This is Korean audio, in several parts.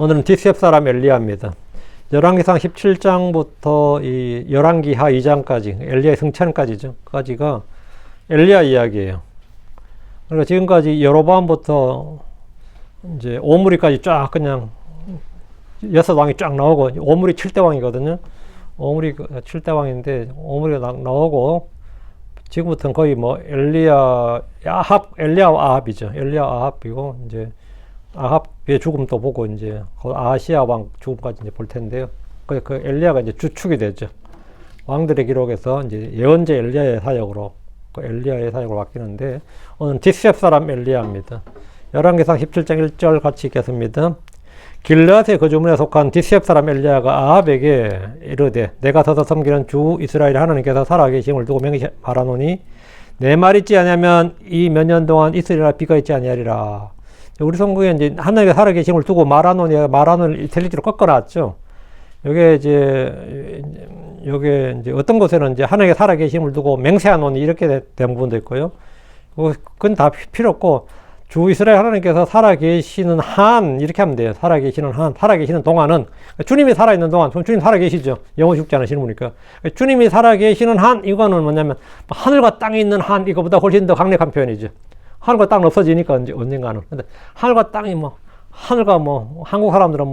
오늘은 디셉 사람 엘리야입니다. 열왕기상 17장부터 이 열왕기하 2장까지 엘리야의 승천까지죠. 까지가 엘리야 이야기예요. 그러니까 지금까지 여로보암부터 이제 오므리까지 쫙 그냥 6왕이 쫙 나오고, 오므리 7대 왕이거든요. 오므리 7대 왕인데 오므리가 나오고, 지금부터는 거의 뭐 엘리야와 아합이죠. 엘리야와 아합이고, 이제 아합의 죽음도 보고, 이제 아하시아 왕 죽음까지 이제 볼 텐데요. 그 엘리야가 이제 주축이 되죠. 왕들의 기록에서 이제 예언자 엘리야의 사역으로, 그 엘리야의 사역으로 바뀌는데, 오늘 디셉 사람 엘리야입니다. 열왕기상 17장 1절 같이 읽겠습니다. 길르앗의 거주문에 속한 디셉 사람 엘리야가 아합에게 이르되, 내가 서서 섬기는 주 이스라엘 하나님께서 살아계심을 두고 말하노니 내 말 있지 아니하면 이 몇 년 동안 이스라엘 비가 있지 아니하리라. 우리 성경에 이제 하나님께서 살아계심을 두고 말하노니, 말하노니 이탈리아로 꺾어놨죠. 요게 이제 어떤 곳에는 이제 하나님께서 살아계심을 두고 맹세하노니 이렇게 된 부분도 있고요. 그건 다 필요 없고, 주 이스라엘 하나님께서 살아계시는 한, 이렇게 하면 돼요. 살아계시는 한, 살아계시는 동안은, 주님이 살아있는 동안, 주님 살아계시죠. 영원 죽지 않으시는 분이니까. 주님이 살아계시는 한, 이거는 뭐냐면, 하늘과 땅에 있는 한, 이거보다 훨씬 더 강력한 표현이죠. 하늘과 땅은 없어지니까, 언젠가는. 근데 하늘과 땅이 하늘과 한국 사람들은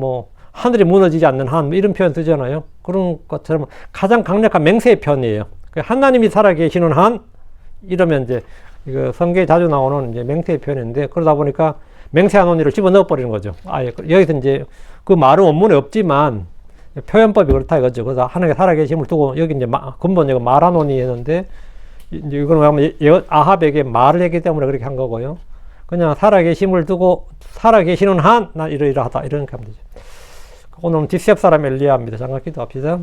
하늘이 무너지지 않는 한, 이런 표현 쓰잖아요. 그런 것처럼 가장 강력한 맹세의 표현이에요. 하나님이 살아계시는 한, 이러면 이제, 이거 성경에 자주 나오는 이제 맹세의 표현인데, 그러다 보니까 맹세하노니를 집어 넣어버리는 거죠. 여기서 이제 그 말은 원문에 없지만 표현법이 그렇다 이거죠. 그래서 하나님의 살아계심을 두고 여기 이제 근본적으로 말하노니 했는데, 이제 이거는 뭐냐면 아합에게 말을 했기 때문에 그렇게 한 거고요. 그냥 살아계심을 두고 살아계시는 한, 난 이러이러하다. 이렇게 하면 되죠. 오늘은 디셉 사람 엘리야입니다. 잠깐 기도합시다.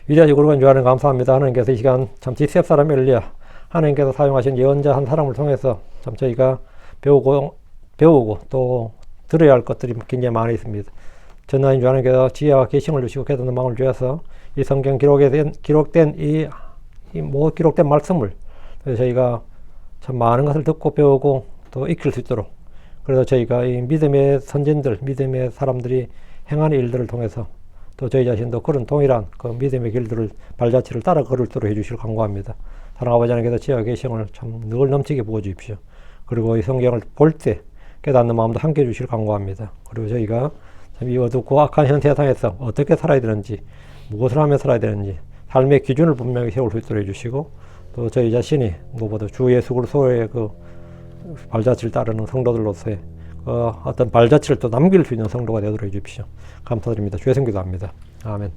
위대하시고 거룩한 주 하나님 감사합니다. 하나님께서 이 시간 참 디셉 사람 엘리야, 하나님께서 사용하신 예언자 한 사람을 통해서 참 저희가 배우고 또 들어야 할 것들이 굉장히 많이 있습니다. 전하인 주 하나님께서 지혜와 계심을 주시고 깨닫는 마음을 주셔서 이 성경 기록된 기록된 말씀을 저희가 참 많은 것을 듣고 배우고 또 익힐 수 있도록, 그래서 저희가 이 믿음의 선진들, 믿음의 사람들이 행하는 일들을 통해서 또 저희 자신도 그런 동일한 그 믿음의 길들을, 발자취를 따라 걸을 수 있도록 해주시길 간구합니다. 사랑하는 아버지 하나님께서 지혜와 계심을 참 늘 넘치게 부어주십시오. 그리고 이 성경을 볼 때 깨닫는 마음도 함께 해주시길 간구합니다. 그리고 저희가 참 이 어둡고 악한 현 세상에서 어떻게 살아야 되는지, 무엇을 하며 살아야 되는지 삶의 기준을 분명히 세울 수 있도록 해주시고, 또 저희 자신이 무엇보다 주 예수 그리스도의 그 발자취를 따르는 성도들로서의 어떤 발자취를 또 남길 수 있는 성도가 되도록 해주십시오. 감사드립니다. 주의 성기도 합니다. 아멘.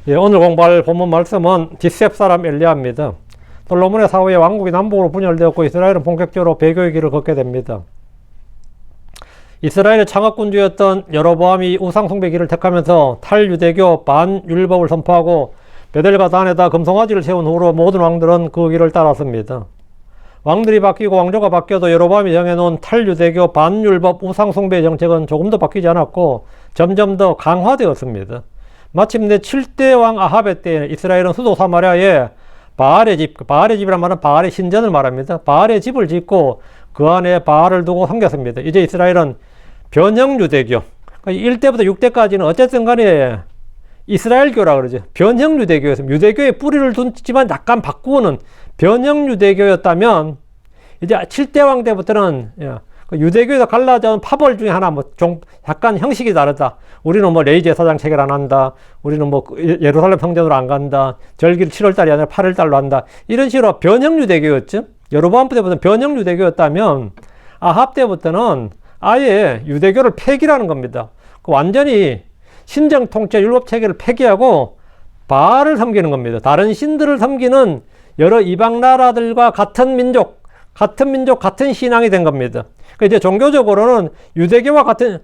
예, 오늘 공부할 본문 말씀은 디셉 사람 엘리야입니다. 솔로몬의 사후에 왕국이 남북으로 분열되었고 이스라엘은 본격적으로 배교의 길을 걷게 됩니다. 이스라엘의 창업군주였던 여로보암이 우상숭배 길을 택하면서 탈유대교 반율법을 선포하고 베델과 단에다 금송아지를 세운 후로 모든 왕들은 그 길을 따랐습니다. 왕들이 바뀌고 왕조가 바뀌어도 여로보암이 정해놓은 탈유대교 반율법 우상숭배의 정책은 조금도 바뀌지 않았고 점점 더 강화되었습니다. 마침내 7대 왕 아합의 때에 이스라엘은 수도 사마리아에 바알의 집이란 말은 바알의 신전을 말합니다. 바알의 집을 짓고 그 안에 바알을 두고 섬겼습니다. 이제 이스라엘은 변형유대교, 그러니까 1대부터 6대까지는 어쨌든 간에 이스라엘교라 그러죠. 변형유대교였습니다. 유대교의 뿌리를 둔지만 약간 바꾸는 변형유대교였다면, 이제 7대 왕 때부터는 유대교에서 갈라져온 파벌 중에 하나, 약간 형식이 다르다. 우리는 레이제 사장 체계를 안 한다. 우리는 예루살렘 성전으로 안 간다. 절기를 7월달이 아니라 8월달로 한다. 이런 식으로 변형유대교였죠. 여로보암 때부터는 변형유대교였다면, 아합 때부터는 아예 유대교를 폐기라는 겁니다. 완전히 신정 통치 율법 체계를 폐기하고 바알을 섬기는 겁니다. 다른 신들을 섬기는 여러 이방 나라들과 같은 민족, 같은 신앙이 된 겁니다. 그러니까 이제 종교적으로는 유대교와 같은,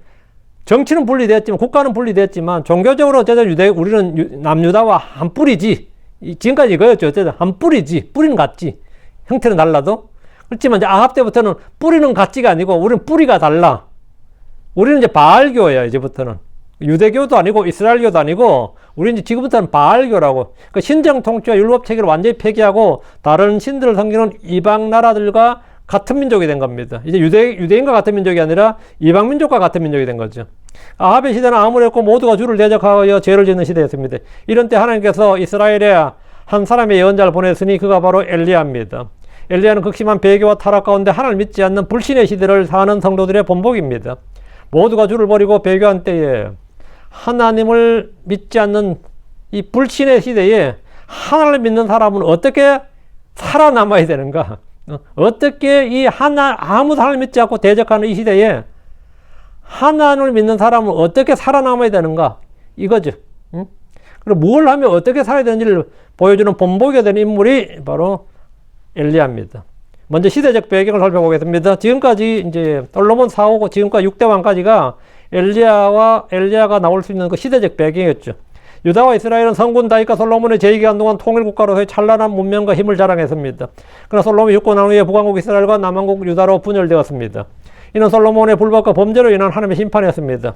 정치는 분리됐지만, 국가는 분리됐지만, 종교적으로 어쨌든 우리는 남유다와 한 뿌리지. 지금까지 이거였죠. 어쨌든 한 뿌리지. 뿌리는 같지. 형태는 달라도. 그렇지만 이제 아합 때부터는 뿌리는 같지가 아니고, 우리는 뿌리가 달라. 우리는 이제 바알교예요, 이제부터는. 유대교도 아니고, 이스라엘교도 아니고, 우리는 이제 지금부터는 바알교라고. 그러니까 신정 통치와 율법 체계를 완전히 폐기하고, 다른 신들을 섬기는 이방 나라들과 같은 민족이 된 겁니다. 이제 유대인과 같은 민족이 아니라 이방 민족과 같은 민족이 된 거죠. 아합의 시대는 아무랬고 모두가 주를 대적하여 죄를 짓는 시대였습니다. 이런 때 하나님께서 이스라엘에 한 사람의 예언자를 보냈으니 그가 바로 엘리야입니다. 엘리야는 극심한 배교와 타락 가운데 하나님을 믿지 않는 불신의 시대를 사는 성도들의 본보기입니다. 모두가 주를 버리고 배교한 때에 하나님을 믿지 않는 이 불신의 시대에 하나님을 믿는 사람은 어떻게 살아남아야 되는가? 어떻게 이 아무도 하나님을 믿지 않고 대적하는 이 시대에 하나님을 믿는 사람은 어떻게 살아남아야 되는가? 이거죠. 그리고 뭘 하면 어떻게 살아야 되는지를 보여주는 본보기가 되는 인물이 바로 엘리야입니다. 먼저 시대적 배경을 살펴보겠습니다. 지금까지 이제 솔로몬 4호고 지금까지 6대 왕까지가 엘리야가 나올 수 있는 그 시대적 배경이었죠. 유다와 이스라엘은 성군 다윗과 솔로몬의 제2기간 동안 통일국가로서의 찬란한 문명과 힘을 자랑했습니다. 그러나 솔로몬이 죽고 난 후에 북왕국 이스라엘과 남왕국 유다로 분열되었습니다. 이는 솔로몬의 불법과 범죄로 인한 하나님의 심판이었습니다.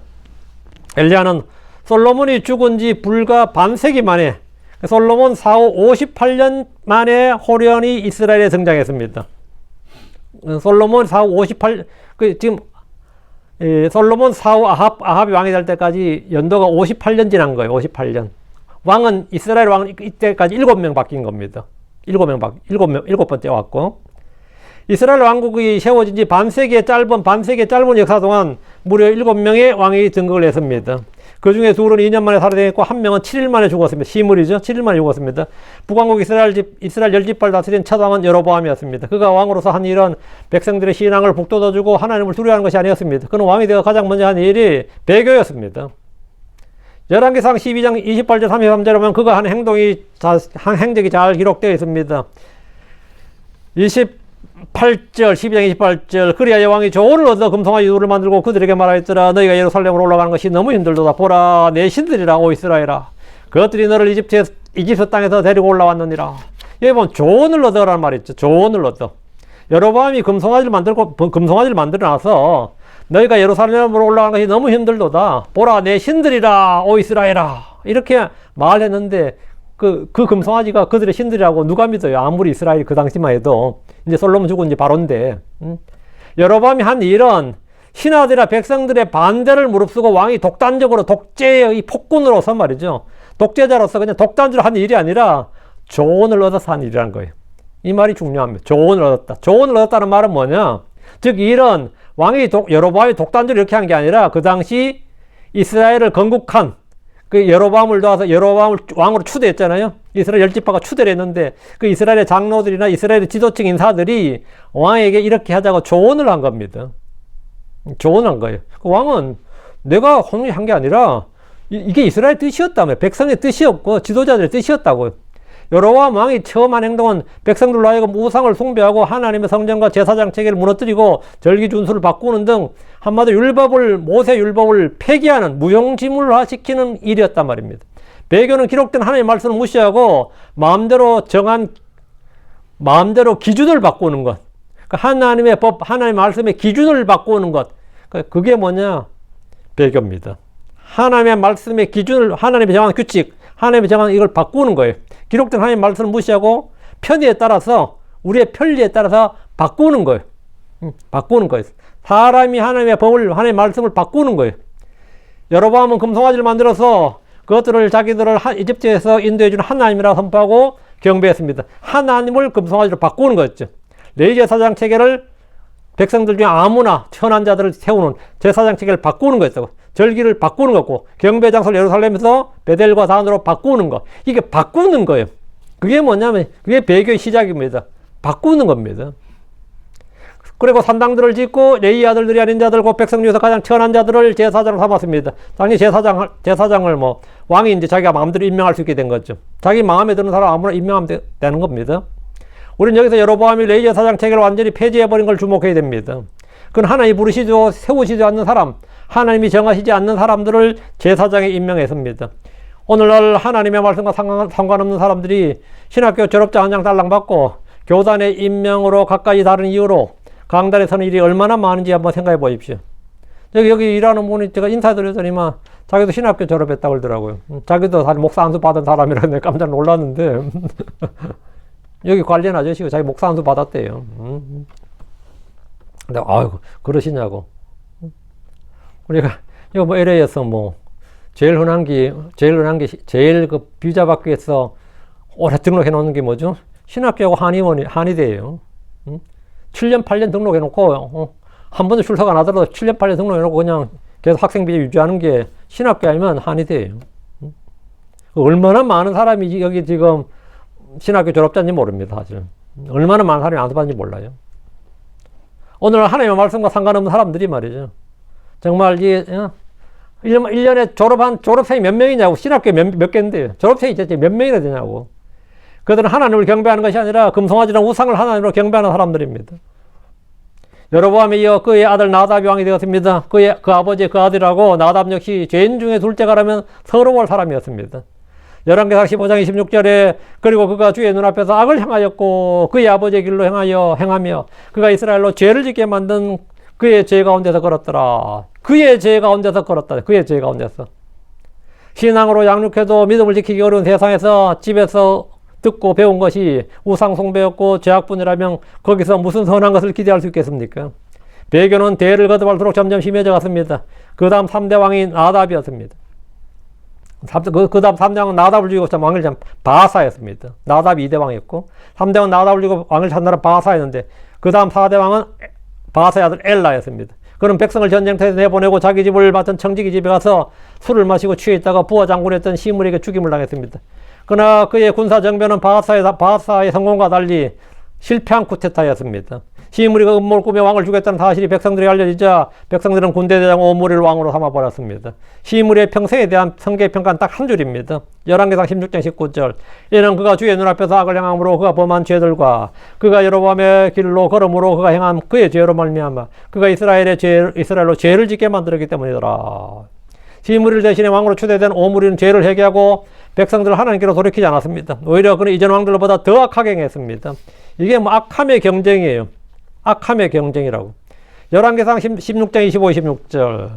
엘리야는 솔로몬이 죽은 지 불과 반세기 만에 솔로몬 4호 58년 만에 호련히 이스라엘에 등장했습니다. 솔로몬 4호 58, 지금 솔로몬 4호 아합이 왕이 될 때까지 연도가 58년 지난 거예요. 58년. 왕은 이스라엘 왕은 이때까지 7명 바뀐 겁니다. 7번째 왔고. 이스라엘 왕국이 세워진 지 반세기의 짧은 역사 동안 무려 7명의 왕이 등극을 했습니다. 그 중에 둘은 2년 만에 살해됐고 한 명은 7일 만에 죽었습니다. 시물이죠. 7일 만에 죽었습니다. 북왕국 이스라엘 10지파를 다스린 첫 왕은 여로보암이었습니다. 그가 왕으로서 한 일은 백성들의 신앙을 북돋아주고 하나님을 두려워하는 것이 아니었습니다. 그는 왕이 되어 가장 먼저 한 일이 배교였습니다. 열왕기상 12장 28절 33절에 보면 그가 한 행적이 잘 기록되어 있습니다. 12장 28절 그리하여 왕이 조언을 얻어 금송아지 둘을 만들고 그들에게 말하였더라. 너희가 예루살렘으로 올라가는 것이 너무 힘들도다. 보라 내 신들이라 오 이스라엘아. 그것들이 너를 이집트 땅에서 데리고 올라왔느니라. 여기 보면 조언을 얻어라는 말이 있죠. 조언을 얻어. 여로보암이 금송아지를 만들어 놔서 너희가 예루살렘으로 올라가는 것이 너무 힘들도다. 보라 내 신들이라 오 이스라엘아. 이렇게 말했는데 그 금송아지가 그들의 신들이라고 누가 믿어요? 아무리 이스라엘이 그 당시만 해도. 이제 솔로몬 죽은 지 바로인데, 여로보암이 한 일은 신하들이나 백성들의 반대를 무릅쓰고 왕이 독단적으로 독재의 폭군으로서 말이죠. 독재자로서 그냥 독단적으로 한 일이 아니라 조언을 얻어서 한 일이라는 거예요. 이 말이 중요합니다. 조언을 얻었다. 조언을 얻었다는 말은 뭐냐? 즉, 이 일은 여로보암이 독단적으로 이렇게 한 게 아니라 그 당시 이스라엘을 건국한 그 여로보암을 도와서 여로보암을 왕으로 추대했잖아요. 이스라엘 10지파가 추대를 했는데 그 이스라엘의 장로들이나 이스라엘의 지도층 인사들이 왕에게 이렇게 하자고 조언을 한 겁니다. 조언한 거예요. 그 왕은 내가 한 게 아니라 이게 이스라엘 뜻이었다며. 백성의 뜻이었고 지도자들의 뜻이었다고요. 여로보암 왕이 처음 한 행동은 백성들로 하여금 우상을 숭배하고 하나님의 성전과 제사장 체계를 무너뜨리고 절기 준수를 바꾸는 등 한마디로 모세 율법을 폐기하는 무용지물화시키는 일이었단 말입니다. 배교는 기록된 하나님의 말씀을 무시하고 마음대로 기준을 바꾸는 것. 하나님의 법, 하나님의 말씀의 기준을 바꾸는 것. 그게 뭐냐? 배교입니다. 하나님의 말씀의 기준을, 하나님의 정한 규칙, 하나님의 정한 이걸 바꾸는 거예요. 기록된 하나님의 말씀을 무시하고 편의에 따라서, 우리의 편리에 따라서 바꾸는 거예요. 바꾸는 거예요. 사람이 하나님의 법을, 하나님의 말씀을 바꾸는 거예요. 여로보암은 금송아지를 만들어서 그것들을 자기들을 이집트에서 인도해주는 하나님이라 선포하고 경배했습니다. 하나님을 금송아지로 바꾸는 거였죠. 레위 제사장 체계를 백성들 중에 아무나 천한 자들을 세우는 제사장 체계를 바꾸는 거였다고. 절기를 바꾸는 거고, 경배 장소를 예루살렘에서 베델과 단으로 바꾸는 거. 이게 바꾸는 거예요. 그게 뭐냐면, 그게 배교의 시작입니다. 바꾸는 겁니다. 그리고 산당들을 짓고, 레위 아들들이 아닌 자들, 곧 백성 중에서 가장 천한 자들을 제사장으로 삼았습니다. 당연히 제사장을 왕이 이제 자기가 마음대로 임명할 수 있게 된 거죠. 자기 마음에 드는 사람 아무나 임명하면 되는 겁니다. 우리는 여기서 여로보암이 레위 제사장 체계를 완전히 폐지해버린 걸 주목해야 됩니다. 그건 하나님이 부르시지도 세우시지 않는 사람, 하나님이 정하시지 않는 사람들을 제사장에 임명했습니다. 오늘날 하나님의 말씀과 상관없는 사람들이 신학교 졸업장 한 장 달랑 받고 교단의 임명으로 가까이 다른 이유로 강단에 서는 일이 얼마나 많은지 한번 생각해 보십시오. 여기 일하는 분이 제가 인사드렸더니만 자기도 신학교 졸업했다고 그러더라고요. 자기도 사실 목사 안수 받은 사람이라 내가 깜짝 놀랐는데 여기 관련 아저씨가 자기 목사 안수 받았대요. 근데 아이고 그러시냐고. 우리가 이거 뭐 LA에서 뭐 제일 제일 그 비자 받기 위해서 오래 등록해 놓는 게 뭐죠? 신학교하고 한의대예요. 7년, 8년 등록해 놓고, 한 번도 출석 안 하더라도 7년, 8년 등록해 놓고 그냥 계속 학생 비자 유지하는 게 신학교 아니면 한의대예요. 얼마나 많은 사람이 여기 지금 신학교 졸업자인지 모릅니다, 사실. 얼마나 많은 사람이 안 받는지 몰라요. 오늘 하나님의 말씀과 상관없는 사람들이 말이죠. 정말 1년에 졸업생이 몇 명이냐고, 신학교에 몇 개인데요. 졸업생이 대체 몇 명이나 되냐고. 그들은 하나님을 경배하는 것이 아니라 금송아지랑 우상을 하나님으로 경배하는 사람들입니다. 여로보암이 이어 그의 아들 나답이 왕이 되었습니다. 그 아버지 그 아들하고 나답 역시 죄인 중에 둘째가라면 서러워할 사람이었습니다. 열왕기상 15장 26절에 그리고 그가 주의 눈앞에서 악을 행하였고 그의 아버지의 길로 행하며 그가 이스라엘로 죄를 짓게 만든 그의 죄 가운데서 걸었더라. 그의 죄 가운데서 걸었다. 그의 죄 가운데서. 신앙으로 양육해도 믿음을 지키기 어려운 세상에서 집에서 듣고 배운 것이 우상 숭배였고 죄악뿐이라면 거기서 무슨 선한 것을 기대할 수 있겠습니까? 배교는 대를 거듭할수록 점점 심해져 갔습니다. 그 다음 3대 왕이 나답이었습니다. 그 다음 3대 왕은 나답을 죽이고 왕을 찾은 바하사였습니다. 나답이 2대 왕이었고 3대 왕은 나답을 죽이고 왕을 찾은 나라 바하사였는데 그 다음 4대 왕은 바하사의 아들 엘라였습니다. 그는 백성을 전쟁터에서 내보내고 자기 집을 맡은 청지기 집에 가서 술을 마시고 취해 있다가 부하 장군이었던 시므리에게 죽임을 당했습니다. 그러나 그의 군사 정변은 바하사의 성공과 달리 실패한 쿠데타였습니다. 시므리가 음모를 꾸며 왕을 죽였다는 사실이 백성들에게 알려지자 백성들은 군대대장 오므리를 왕으로 삼아버렸습니다. 시므리의 평생에 대한 성계평가는 딱 한 줄입니다. 열왕기상 16장 19절. 이는 그가 주의 눈앞에서 악을 행함으로 그가 범한 죄들과 그가 여로보암의 길로 걸음으로 그가 행한 그의 죄로 말미암아 그가 이스라엘로 죄를 짓게 만들었기 때문이더라. 시므리를 대신해 왕으로 추대된 오므리는 죄를 회개하고 백성들을 하나님께로 돌이키지 않았습니다. 오히려 그는 이전 왕들보다 더 악하게 행했습니다. 이게 뭐 악함의 경쟁이에요. 악함의 경쟁이라고. 열왕기상 16장 25, 26절.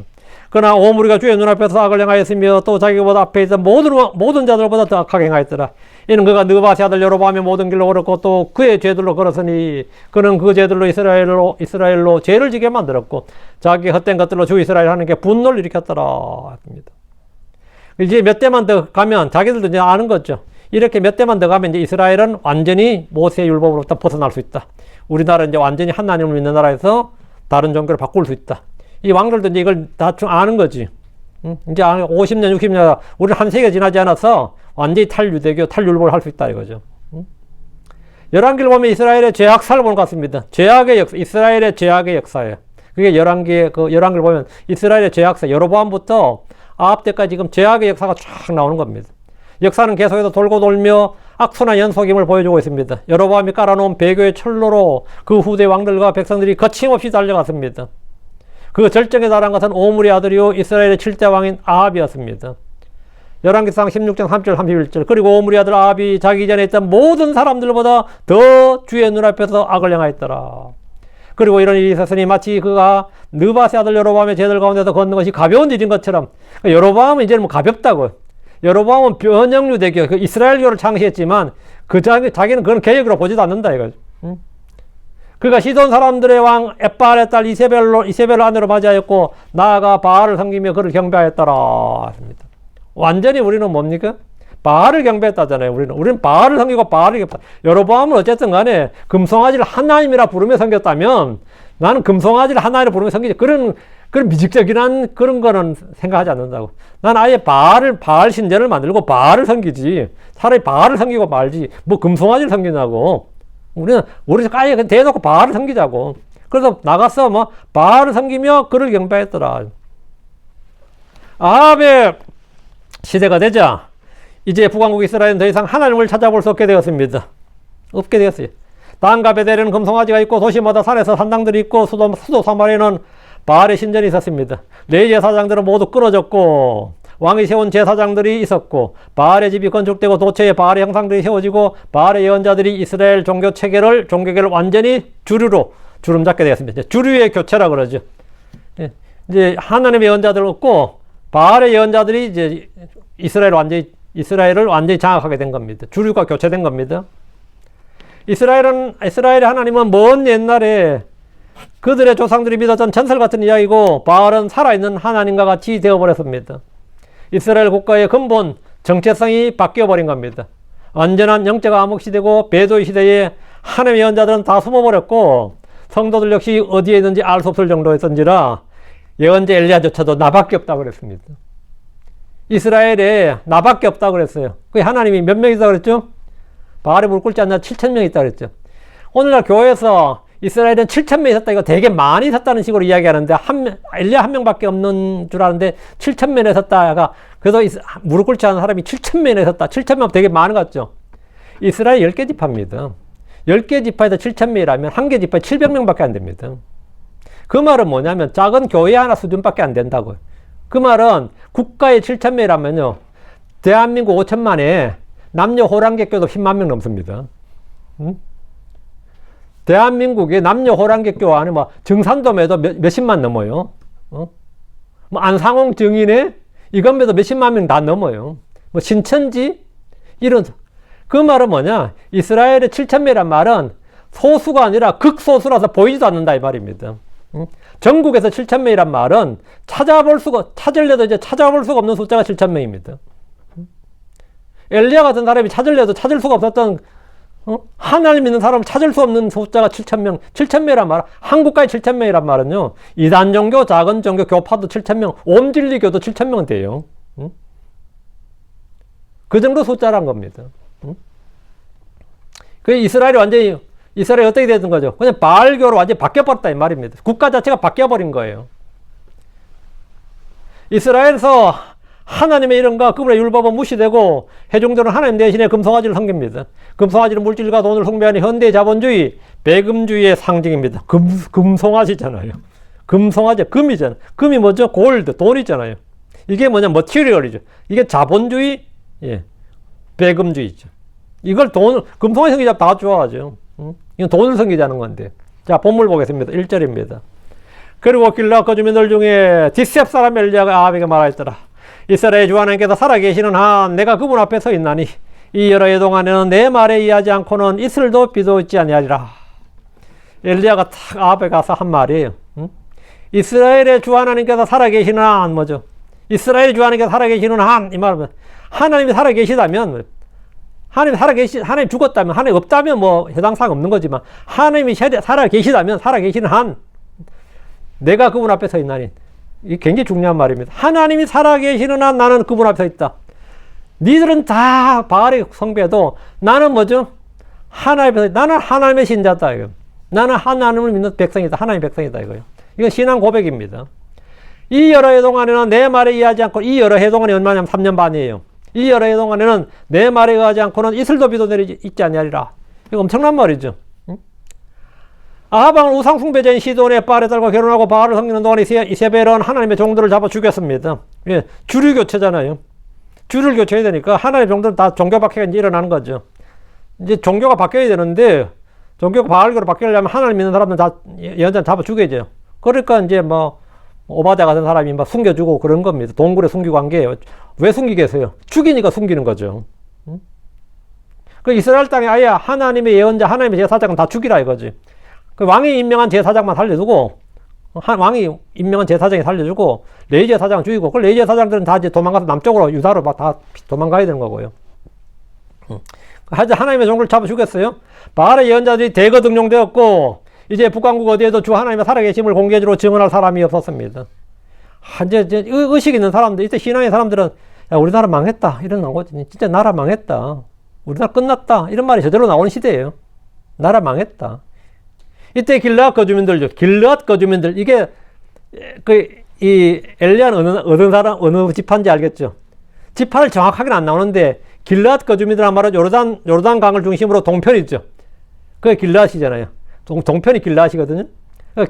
그러나 오므리가 주의 눈앞에서 악을 행하였으며 또 자기보다 앞에 있던 모든 자들보다 더 악하게 행하였더라. 이는 그가 느바세 아들 여로보암의 모든 길로 걸었고 또 그의 죄들로 걸었으니 그는 그 죄들로 이스라엘로 죄를 지게 만들었고 자기 헛된 것들로 주 이스라엘 하나님께 분노를 일으켰더라. 이제 몇 대만 더 가면 자기들도 이제 아는 거죠. 이렇게 몇 대만 더 가면 이제 이스라엘은 완전히 모세의 율법으로부터 벗어날 수 있다. 우리나라는 이제 완전히 하나님을 믿는 나라에서 다른 종교를 바꿀 수 있다. 이 왕들도 이제 이걸 대충 아는 거지. 이제 50년, 60년, 우리는 한 세기가 지나지 않아서 완전히 탈유대교, 탈율법을 할 수 있다 이거죠. 열왕기를 보면 이스라엘의 죄악사를 보는 것 같습니다. 이스라엘의 죄악의 역사예요. 그게 열왕기를 보면 이스라엘의 죄악사, 여로보암부터 아합 때까지 지금 죄악의 역사가 쫙 나오는 겁니다. 역사는 계속해서 돌고 돌며 악순환 연속임을 보여주고 있습니다. 여로보암이 깔아놓은 배교의 철로로 그 후대 왕들과 백성들이 거침없이 달려갔습니다. 그 절정에 달한 것은 오므리 아들이요 이스라엘의 7대 왕인 아합이었습니다. 열왕기상 16장 3절 31절. 그리고 오므리 아들 아합이 자기 전에 있던 모든 사람들보다 더 주의 눈앞에서 악을 행하였더라. 그리고 이런 일이 있었으니 마치 그가 느바세 아들 여로보암의 죄들 가운데서 걷는 것이 가벼운 일인 것처럼. 여로보암은 이제는 뭐 가볍다고. 여로보암은 변형류 대교, 그 이스라엘교를 창시했지만 자기는 그런 계획으로 보지도 않는다 이거죠. 그가 시돈 사람들의 왕 엣바알의 딸 이세벨을 아내로 맞이하였고 나아가 바알을 섬기며 그를 경배하였더라. 완전히 우리는 뭡니까? 바알을 경배했다잖아요. 우리는 바알을 섬기고 바알을 경배했다. 여로보암은 어쨌든 간에 금송아지를 하나님이라 부르며 섬겼다면 나는 금송아지를 하나님이라 부르며 섬기지. 그런 미직적인 그런 거는 생각하지 않는다고. 난 아예 바알 신전을 만들고 바알을 섬기지. 차라리 바알을 섬기고 말지. 뭐 금송아지를 섬기냐고. 우리 아예 대놓고 바알을 섬기자고. 그래서 나가서 뭐 바알을 섬기며 그를 경배했더라. 아합의 시대가 되자 이제 북왕국 이스라엘은 더 이상 하나님을 찾아볼 수 없게 되었습니다. 없게 되었어요. 단과 베델에는 금송아지가 있고 도시마다 산에서 산당들이 있고 수도 사마리아에는 바알의 신전이 있었습니다. 네 제사장들은 모두 끊어졌고 왕이 세운 제사장들이 있었고 바알의 집이 건축되고 도처에 바알의 형상들이 세워지고 바알의 예언자들이 이스라엘 종교계를 완전히 주름잡게 되었습니다. 주류의 교체라 그러죠. 이제 하나님의 예언자들 없고 바알의 예언자들이 이제 이스라엘을 완전히 장악하게 된 겁니다. 주류가 교체된 겁니다. 이스라엘의 하나님은 먼 옛날에 그들의 조상들이 믿었던 전설 같은 이야기고 바알은 살아있는 하나님과 같이 되어버렸습니다. 이스라엘 국가의 근본 정체성이 바뀌어버린 겁니다. 완전한 영적 암흑 시대고 배도의 시대에 하나님의 예언자들은 다 숨어버렸고 성도들 역시 어디에 있는지 알 수 없을 정도였던지라 예언자 엘리야조차도 나밖에 없다고 그랬습니다. 이스라엘에 나밖에 없다고 그랬어요. 그게 하나님이 몇 명 있다고 그랬죠? 바알에 무릎 꿇지 않나 7,000명 있다고 그랬죠. 오늘날 교회에서 이스라엘은 7,000명 있었다, 이거 되게 많이 있었다는 식으로 이야기하는데 엘리야 한 명밖에 없는 줄 아는데 7,000명 있었다가, 그래서 무릎 꿇지 않은 사람이 7,000명 있었다. 7,000명 되게 많은 것 같죠? 이스라엘 10개 지파입니다. 10개 지파에서 7,000명이라면 한 개 지파에 700명밖에 안 됩니다. 그 말은 뭐냐면 작은 교회 하나 수준밖에 안 된다고요. 그 말은 국가에 7,000명이라면요, 대한민국 5천만에 남녀 호랑객교도 10만 명 넘습니다. 대한민국의 남녀 호랑객교 안에 뭐 정산도매도 몇십만 넘어요. 뭐 안상홍 정인회 이건매도 몇십만 명 다 넘어요. 뭐 신천지 이런. 그 말은 뭐냐, 이스라엘의 7,000명이란 말은 소수가 아니라 극소수라서 보이지도 않는다 이 말입니다. 전국에서 7,000명이란 말은 찾으려도 이제 찾아볼 수가 없는 숫자가 7,000명입니다. 엘리야 같은 사람이 찾으려도 찾을 수가 없었던, 하나님 믿는 사람을 찾을 수 없는 숫자가 7,000명. 7,000명이란 말, 한국까지 7,000명이란 말은요, 이단 종교, 작은 종교, 교파도 7,000명, 옴진리교도 7,000명은 돼요. 그 정도 숫자란 겁니다. 그 이스라엘이 완전히, 이스라엘이 어떻게 되는 거죠? 그냥 바알교로 완전히 바뀌어버렸다 이 말입니다. 국가 자체가 바뀌어버린 거예요. 이스라엘에서 하나님의 이름과 그분의 율법은 무시되고 회중들은 하나님 대신에 금송아지를 섬깁니다. 금송아지는 물질과 돈을 숭배하는 현대 자본주의, 배금주의의 상징입니다. 금송아지잖아요. 금송아지, 금이잖아요. 금이 뭐죠? 골드, 돈이잖아요. 이게 뭐냐? 머티리얼이죠. 이게 자본주의, 배금주의죠. 이걸 금송아지 섬기자 다 좋아하죠. 이건 돈을 섬기자는 건데. 자, 본문 보겠습니다. 1절입니다. 그리고 길르앗 거주민들 중에 뒷셉 사람 엘리야가 아합에게 말하였더라. 이스라엘 주 하나님께서 살아계시는 한 내가 그분 앞에 서 있나니 이 여러 해 동안에는 내 말에 이해하지 않고는 이슬도 비도 있지 아니하리라. 엘리야가 탁 아합에 가서 한 말이에요. 이스라엘의 주 하나님께서 살아계시는 한 뭐죠? 이스라엘 주 하나님께서 살아계시는 한, 이 말은 하나님이 살아계시다면, 하나님 죽었다면, 하나님 없다면 뭐 해당사항 없는 거지만, 하나님이 살아계시다면, 살아계시는 한 내가 그분 앞에 서 있나니. 이게 굉장히 중요한 말입니다. 하나님이 살아계시는 한 나는 그분 앞에 서 있다. 니들은 다 바알의 숭배도 나는 뭐죠? 나는 하나님의 신자다. 이거. 나는 하나님을 믿는 백성이다. 하나님의 백성이다. 이거요. 이건 신앙 고백입니다. 이 여러 해 동안에는 내 말에 이해하지 않고, 이 여러 해 동안이 얼마냐면 3년 반이에요. 이 여러 해 동안에는 내 말에 의하지 않고는 이슬도 비도 내리지 있지 아니하리라. 이거 엄청난 말이죠. 아합 왕은 우상 숭배자인 시돈의 바알의 딸과 결혼하고 바알을 섬기는 동안 이세벨은 하나님의 종들을 잡아 죽였습니다. 예, 주류 교체잖아요. 주를 교체해야 되니까 하나님의 종들은 다 종교 박해가 이제 일어나는 거죠. 이제 종교가 바뀌어야 되는데, 종교가 바알교로 바뀌려면 하나님 믿는 사람들은 다 예언자 잡아 죽여야죠. 그러니까 이제 뭐 오바댜 같은 사람이 막 숨겨주고 그런 겁니다. 동굴에 숨기고 한 게 왜 숨기겠어요? 죽이니까 숨기는 거죠. 그 이스라엘 땅에 아예 하나님의 예언자, 하나님의 제사장은 다 죽이라 이거지. 그 왕이 임명한 제사장만 살려두고, 왕이 임명한 제사장이 살려주고, 레위 제사장 죽이고, 그 레위 제사장들은 다 이제 도망가서 남쪽으로 유다로 막 다 도망가야 되는 거고요. 하여튼 하나님의 종을 잡아 죽였어요. 바알의 예언자들이 대거 등용되었고, 이제 북왕국 어디에도 주 하나님의 살아계심을 공개적으로 증언할 사람이 없었습니다. 이제 의식 있는 사람들, 이때 신앙의 사람들은, 야, 우리나라 망했다. 이런 거지. 진짜 나라 망했다. 우리나라 끝났다. 이런 말이 저절로 나오는 시대예요. 나라 망했다. 이때 길르앗 거주민들죠. 길르앗 거주민들. 이게, 이 엘리야는 어느 지파인지 알겠죠? 지파를 정확하게는 안 나오는데, 길르앗 거주민들한 말은 요르단 강을 중심으로 동편이죠. 그게 길르앗이잖아요. 동편이 길르앗이거든요.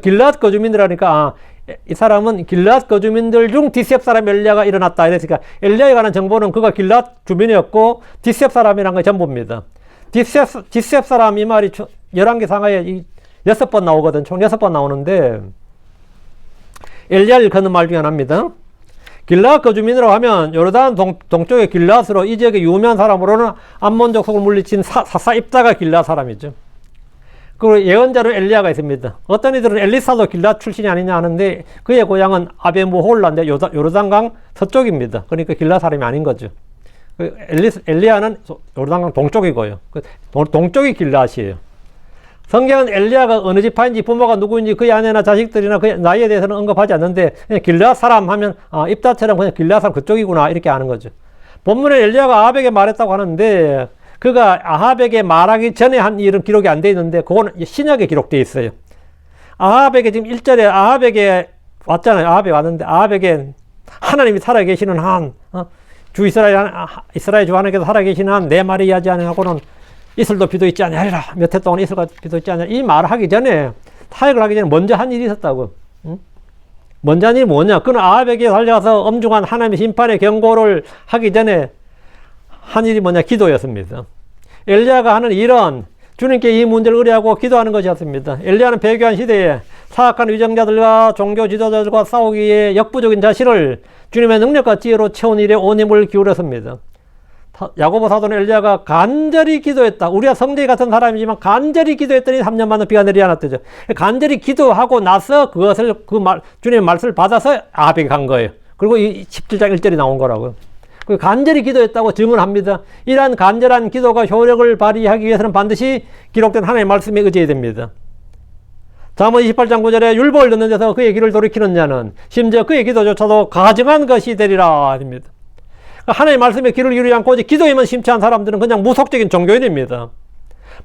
길르앗 거주민들하니까, 이 사람은 길르앗 거주민들 중 뒷셉 사람 엘리야가 일어났다. 이랬으니까, 엘리야에 관한 정보는 그가 길르앗 주민이었고, 뒷셉 사람이라는 게 전부입니다. 뒷셉 사람 이 말이 11개 상하에 6번 나오거든. 총 6번 나오는데, 엘리야를 일컫는 말 중에 하나입니다. 길르앗 거주민이라고 하면 요르단 동쪽의 길르앗으로 이 지역의 유명한 사람으로는 암몬족 속을 물리친 사사 입다가 길르앗 사람이죠. 그리고 예언자로 엘리야가 있습니다. 어떤 이들은 엘리사도 길랏 출신이 아니냐 하는데 그의 고향은 아베무홀라인데 요르단강 서쪽입니다. 그러니까 길랏 사람이 아닌 거죠. 엘리야는 요르단강 동쪽이고요. 동쪽이 길랏이에요. 성경은 엘리야가 어느 지파인지 부모가 누구인지 그의 아내나 자식들이나 그의 나이에 대해서는 언급하지 않는데 그냥 길랏 사람 하면 입다처럼 그냥 길랏 사람 그쪽이구나 이렇게 아는 거죠. 본문에 엘리야가 아합에게 말했다고 하는데 그가 아합에게 말하기 전에 한 일은 기록이 안 돼 있는데 그거는 신약에 기록되어 있어요. 아합에게 지금 1절에 아합에게 왔잖아요. 아합에 왔는데 아합에게 하나님이 살아계시는 한 주 이스라엘 주 하나님께서 살아계시는 한 내 말이 하지 아니하고는 이슬도 비도 있지 아니하리라. 몇 해 동안 이슬과 비도 있지 아니하리라. 이 말을 하기 전에 사역을 하기 전에 먼저 한 일이 있었다고. 먼저 한 일이 뭐냐? 그는 아합에게 달려가서 엄중한 하나님의 심판의 경고를 하기 전에 한 일이 뭐냐? 기도였습니다. 엘리야가 하는 일은 주님께 이 문제를 의뢰하고 기도하는 것이었습니다. 엘리야는 배교한 시대에 사악한 위정자들과 종교 지도자들과 싸우기에 역부족인 자신을 주님의 능력과 지혜로 채운 일에 온 힘을 기울였습니다. 야고보 사도는 엘리야가 간절히 기도했다. 우리가 성대기 같은 사람이지만 간절히 기도했더니 3년 만에 비가 내리지 않았대죠. 간절히 기도하고 나서 그것을 주님의 말씀을 받아서 아합에게 간 거예요. 그리고 이 17장 1절이 나온 거라고요. 간절히 기도했다고 증언합니다. 이러한 간절한 기도가 효력을 발휘하기 위해서는 반드시 기록된 하나님의 말씀에 의지해야 됩니다. 잠언 28장 9절에 율법을 듣는 데서 그의 길을 돌이키는 자는 심지어 그의 기도조차도 가증한 것이 되리라 합니다. 하나님의 말씀에 귀를 기울이지 않고 오직 기도에만 심취한 사람들은 그냥 무속적인 종교인입니다.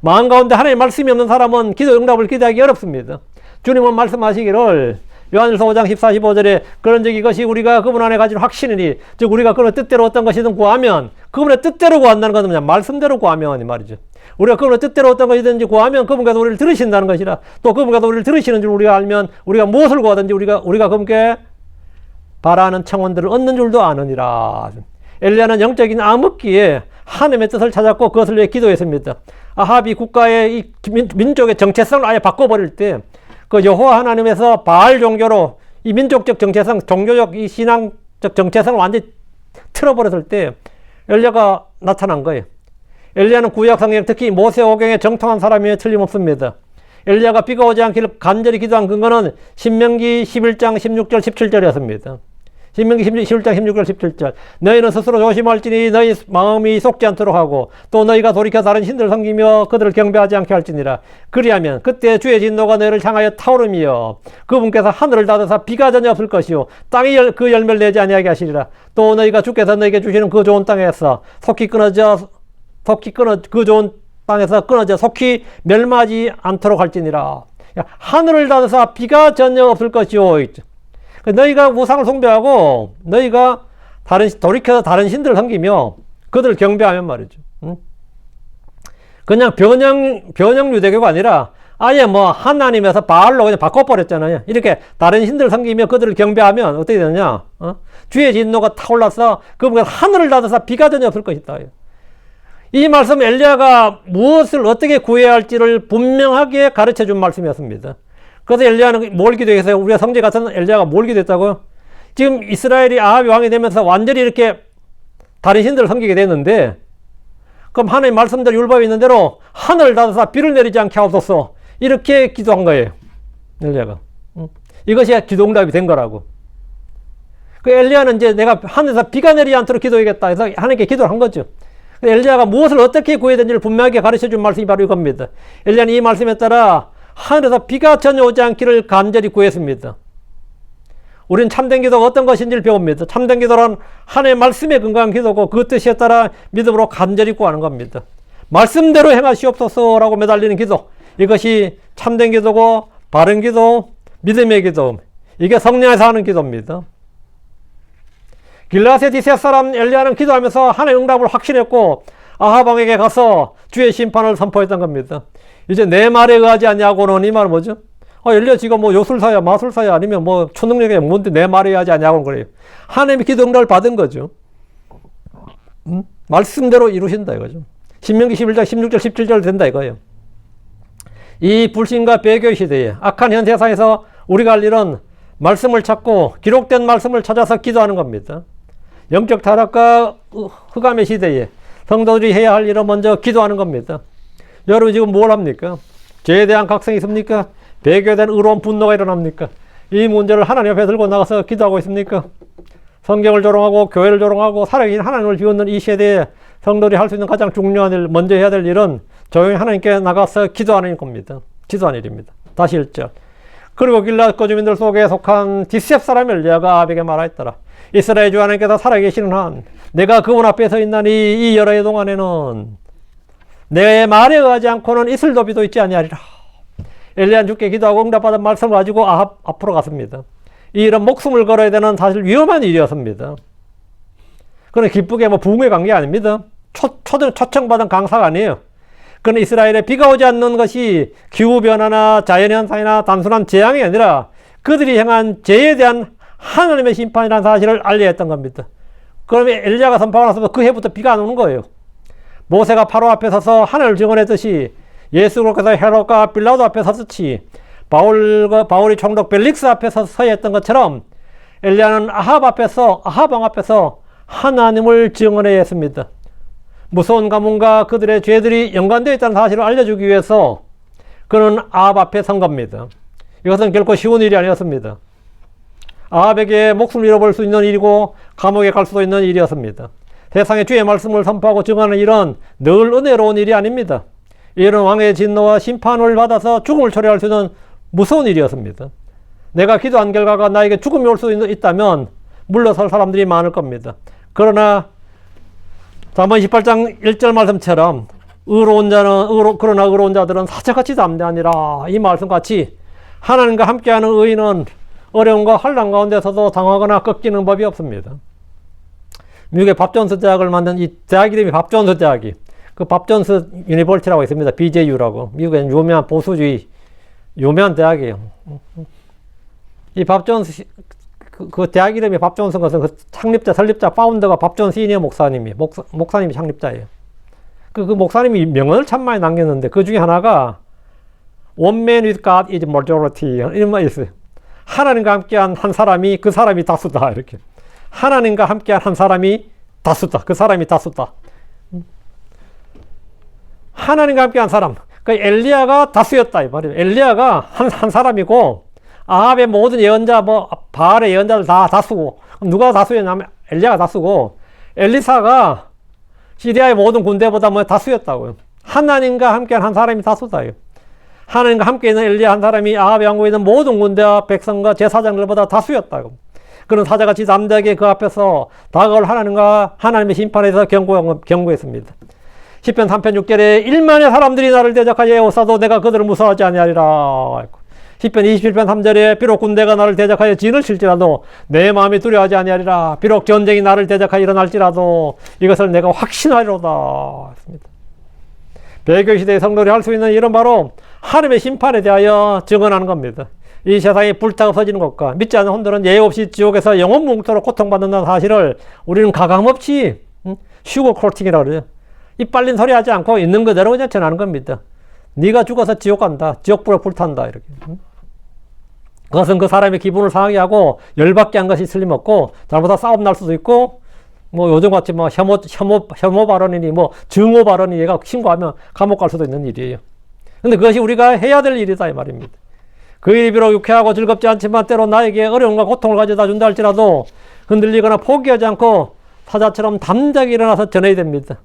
마음 가운데 하나님의 말씀이 없는 사람은 기도 응답을 기대하기 어렵습니다. 주님은 말씀하시기를 요한일서 5장 14, 15절에 그런즉 이것이 우리가 그분 안에 가진 확신이니 즉 우리가 그분의 뜻대로 어떤 것이든 구하면 그분의 뜻대로 구한다는 것은 그냥 말씀대로 구하면 이 말이죠. 우리가 그분의 뜻대로 어떤 것이든지 구하면 그분께서 우리를 들으신다는 것이라 또 그분께서 우리를 들으시는 줄 우리가 알면 우리가 무엇을 구하든지 우리가 그분께 바라는 청원들을 얻는 줄도 아느니라. 엘리야는 영적인 암흑기에 하나님의 뜻을 찾았고 그것을 위해 기도했습니다. 아합이 국가의 이 민족의 정체성을 아예 바꿔버릴 때 그 여호와 하나님에서 바알 종교로 이 민족적 정체성, 종교적 이 신앙적 정체성을 완전히 틀어버렸을 때 엘리야가 나타난 거예요. 엘리야는 구약 성경 특히 모세오경에 정통한 사람이며 틀림없습니다. 엘리야가 비가 오지 않기를 간절히 기도한 근거는 신명기 11장 16절 17절이었습니다. 신명기 11장 16절 17절 너희는 스스로 조심할지니 너희 마음이 속지 않도록 하고 또 너희가 돌이켜 다른 신들을 섬기며 그들을 경배하지 않게 할지니라. 그리하면 그때 주의 진노가 너희를 향하여 타오르며 그분께서 하늘을 닫으사 비가 전혀 없을 것이요 땅이 그 열매를 내지 아니하게 하시리라. 또 너희가 주께서 너희에게 주시는 그 좋은 땅에서 그 좋은 땅에서 끊어져 속히 멸망하지 않도록 할지니라. 하늘을 닫으사 비가 전혀 없을 것이요. 너희가 우상을 숭배하고 너희가 돌이켜서 다른 신들을 섬기며 그들을 경배하면 말이죠. 그냥 변형 유대교가 아니라 아예 하나님에서 바알로 그냥 바꿔버렸잖아요. 이렇게 다른 신들을 섬기며 그들을 경배하면 어떻게 되느냐? 주의 진노가 타올라서 그분께서 하늘을 닫아서 비가 전혀 없을 것이다. 이 말씀 엘리야가 무엇을 어떻게 구해야 할지를 분명하게 가르쳐 준 말씀이었습니다. 그래서 엘리야는 뭘 기도했어요? 우리가 성제 같은 엘리야가 뭘 기도했다고요? 지금 이스라엘이 아합이 왕이 되면서 완전히 이렇게 다른 신들을 섬기게 됐는데 그럼 하나님 말씀대로 율법이 있는 대로 하늘을 닫아서 비를 내리지 않게 하옵소서 이렇게 기도한 거예요. 엘리야가. 이것이 기도응답이 된 거라고. 그 엘리야는 이제 내가 하늘에서 비가 내리지 않도록 기도해야겠다 해서 하나님께 기도를 한 거죠. 엘리야가 무엇을 어떻게 구해야 되는지를 분명하게 가르쳐 준 말씀이 바로 이겁니다. 엘리야는 이 말씀에 따라 하늘에서 비가 전혀 오지 않기를 간절히 구했습니다. 우리는 참된 기도가 어떤 것인지를 배웁니다. 참된 기도란 하나님의 말씀에 근거한 기도고 그 뜻에 따라 믿음으로 간절히 구하는 겁니다. 말씀대로 행하시옵소서라고 매달리는 기도. 이것이 참된 기도고 바른 기도, 믿음의 기도. 이게 성령에서 하는 기도입니다. 길라세 디셋 사람 엘리야는 기도하면서 하나님의 응답을 확신했고 아합 왕에게 가서 주의 심판을 선포했던 겁니다. 이제 내 말에 의하지 않냐고는 이 말은 뭐죠? 엘리야 지금 요술사야 마술사야 아니면 초능력이야 뭔데 내 말에 의하지 않냐고는 그래요. 하나님의 기도 응답을 받은 거죠. 말씀대로 이루신다 이거죠. 신명기 11장 16절 17절 된다 이거예요. 이 불신과 배교 시대에 악한 현 세상에서 우리가 할 일은 말씀을 찾고 기록된 말씀을 찾아서 기도하는 겁니다. 영적 타락과 흑암의 시대에 성도들이 해야 할 일은 먼저 기도하는 겁니다. 여러분 지금 뭘 합니까? 죄에 대한 각성이 있습니까? 배교에 대한 의로운 분노가 일어납니까? 이 문제를 하나님 앞에 들고 나가서 기도하고 있습니까? 성경을 조롱하고 교회를 조롱하고 살아계신 하나님을 비웃는 이 시대에 성도들이 할 수 있는 가장 중요한 일, 먼저 해야 될 일은 조용히 하나님께 나가서 기도하는 겁니다. 기도하는 일입니다. 다시 1절. 그리고 길앗 거주민들 속에 속한 디셉 사람 엘리야가 아합에게 말하였더라. 이스라엘 주 하나님께서 살아계시는 한 내가 그분 앞에 서 있나니 이 여러 해 동안에는 내 말에 의하지 않고는 이슬 도비도 있지 아니하리라. 엘리야는 주께 기도하고 응답받은 말씀을 가지고 아합 앞으로 갔습니다. 이 일은 목숨을 걸어야 되는 사실 위험한 일이었습니다. 그는 기쁘게 부흥회 간 게 아닙니다. 초청받은 강사가 아니에요. 그는 이스라엘에 비가 오지 않는 것이 기후변화나 자연현상이나 단순한 재앙이 아니라 그들이 향한 죄에 대한 하나님의 심판이라는 사실을 알려야 했던 겁니다. 그러면 엘리야가 선포하고 나서 그 해부터 비가 안 오는 거예요. 모세가 바로 앞에 서서 하늘을 증언했듯이 예수께서 헤롯과 빌라도 앞에 섰듯이 바울이 총독 벨릭스 앞에 서야 했던 것처럼 엘리야는 아합 왕 앞에서 하나님을 증언해야 했습니다. 무서운 가문과 그들의 죄들이 연관되어 있다는 사실을 알려주기 위해서 그는 아합 앞에 선 겁니다. 이것은 결코 쉬운 일이 아니었습니다. 아합에게 목숨을 잃어버릴 수 있는 일이고 감옥에 갈 수도 있는 일이었습니다. 세상에 주의 말씀을 선포하고 증언하는 일은 늘 은혜로운 일이 아닙니다. 이런 왕의 진노와 심판을 받아서 죽음을 초래할 수 있는 무서운 일이었습니다. 내가 기도한 결과가 나에게 죽음이 올 수 있다면 물러설 사람들이 많을 겁니다. 그러나 잠언 18장 1절 말씀처럼 그러나 의로운 자들은 사자같이 담대하니라. 이 말씀같이 하나님과 함께하는 의인은 어려움과 환난 가운데서도 당하거나 꺾이는 법이 없습니다. 미국의 밥 존스 대학을 만든 이 대학 이름이 밥 존스 대학이 그 밥 존스 유니버시티라고 있습니다. BJU라고 미국의 유명한 보수주의 유명한 대학이에요. 이 밥 존스 그 대학 이름이 밥 존스인 것은 그 설립자 파운더가 밥 존스 시니어 목사님이 창립자예요. 그 목사님이 명언을 참 많이 남겼는데 그 중에 하나가 One man with God is majority 이런 말이 있어요. 하나님과 함께한 한 사람이 그 사람이 다수다 이렇게. 하나님과 함께한 한 사람이 다수다. 그 사람이 다수다. 하나님과 함께한 사람. 그러니까 엘리야가 다수였다 이 말이에요. 엘리야가 한 사람이고 아합의 모든 예언자 바알의 예언자들 다 다수고 그럼 누가 다수였냐면 엘리야가 다수고 엘리사가 시리아의 모든 군대보다 다수였다고요. 하나님과 함께한 한 사람이 다수다요. 하나님과 함께 있는 엘리야 한 사람이 아합의 왕국에 있는 모든 군대와 백성과 제사장들보다 다수였다고. 그런 사자같이 담대하게 그 앞에서 다가올 하나님과 하나님의 심판에서 경고했습니다. 10편 3편 6절에 1만의 사람들이 나를 대적하여 에워싸도 내가 그들을 무서워하지 아니하리라. 10편 27편 3절에 비록 군대가 나를 대적하여 진을 칠지라도 내 마음이 두려워하지 아니하리라. 비록 전쟁이 나를 대적하여 일어날지라도 이것을 내가 확신하리로다. 배교시대의 성도들이 할 수 있는 일은 바로 하나님의 심판에 대하여 증언하는 겁니다. 이 세상이 불타고 퍼지는 것과 믿지 않는 혼들은 예외 없이 지옥에서 영원 뭉토록 고통받는다는 사실을 우리는 가감없이 슈거코팅이라고 그러죠. 입 빨린 소리 하지 않고 있는 그대로 그냥 전하는 겁니다. 네가 죽어서 지옥 간다. 지옥불에 불탄다. 이렇게. 그것은 그 사람의 기분을 상하게 하고 열받게 한 것이 틀림없고 잘못하다 싸움 날 수도 있고 요즘같이 혐오 발언이니 증오 발언이 얘가 신고하면 감옥 갈 수도 있는 일이에요. 근데 그것이 우리가 해야 될 일이다 이 말입니다. 그 일이 비록 유쾌하고 즐겁지 않지만 때로 나에게 어려움과 고통을 가져다 준다 할지라도 흔들리거나 포기하지 않고 사자처럼 담대하게 일어나서 전해야 됩니다.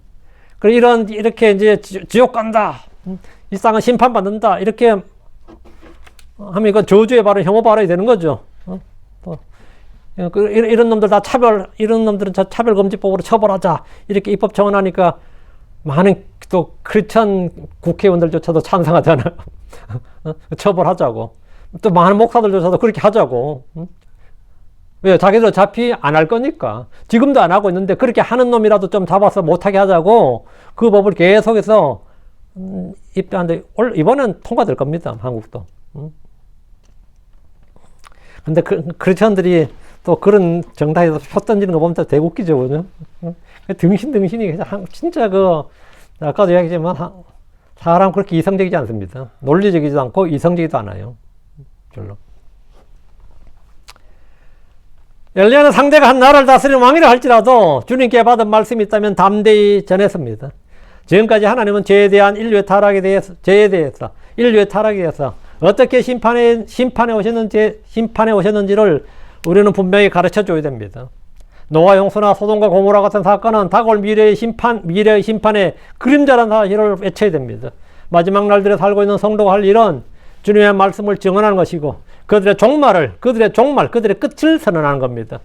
이렇게 이제 지옥 간다. 이 땅은 심판받는다. 이렇게 하면 이건 저주의 발언, 혐오 발언이 되는 거죠. 이런 놈들 다 이런 놈들은 차별금지법으로 처벌하자. 이렇게 입법 정원하니까 많은 또 크리스천 국회의원들조차도 찬성하잖아요. 처벌하자고. 또 많은 목사들조차도 그렇게 하자고. 왜? 자기들 어차피 안 할 거니까. 지금도 안 하고 있는데 그렇게 하는 놈이라도 좀 잡아서 못하게 하자고 그 법을 계속해서 입대하는데 이번엔 통과될 겁니다. 한국도. 근데 크리스천들이 또 그런 정당에서 표 던지는 거 보면 되게 웃기죠. 그죠? 등신이 진짜 아까도 이야기했지만 사람 그렇게 이성적이지 않습니다. 논리적이지도 않고 이성적이지도 않아요. 별로. 엘리야는 상대가 한 나라를 다스리는 왕이라 할지라도 주님께 받은 말씀이 있다면 담대히 전했습니다. 지금까지 하나님은 죄에 대한 인류의 타락에 대해서, 죄에 대해서 인류의 타락에 의해서 어떻게 심판에 오셨는지를 우리는 분명히 가르쳐 줘야 됩니다. 노아 홍수나 소돔과 고모라 같은 사건은 다가올 미래의 심판의 그림자라는 사실을 외쳐야 됩니다. 마지막 날들에 살고 있는 성도가 할 일은 주님의 말씀을 증언하는 것이고 그들의 종말, 그들의 끝을 선언하는 겁니다.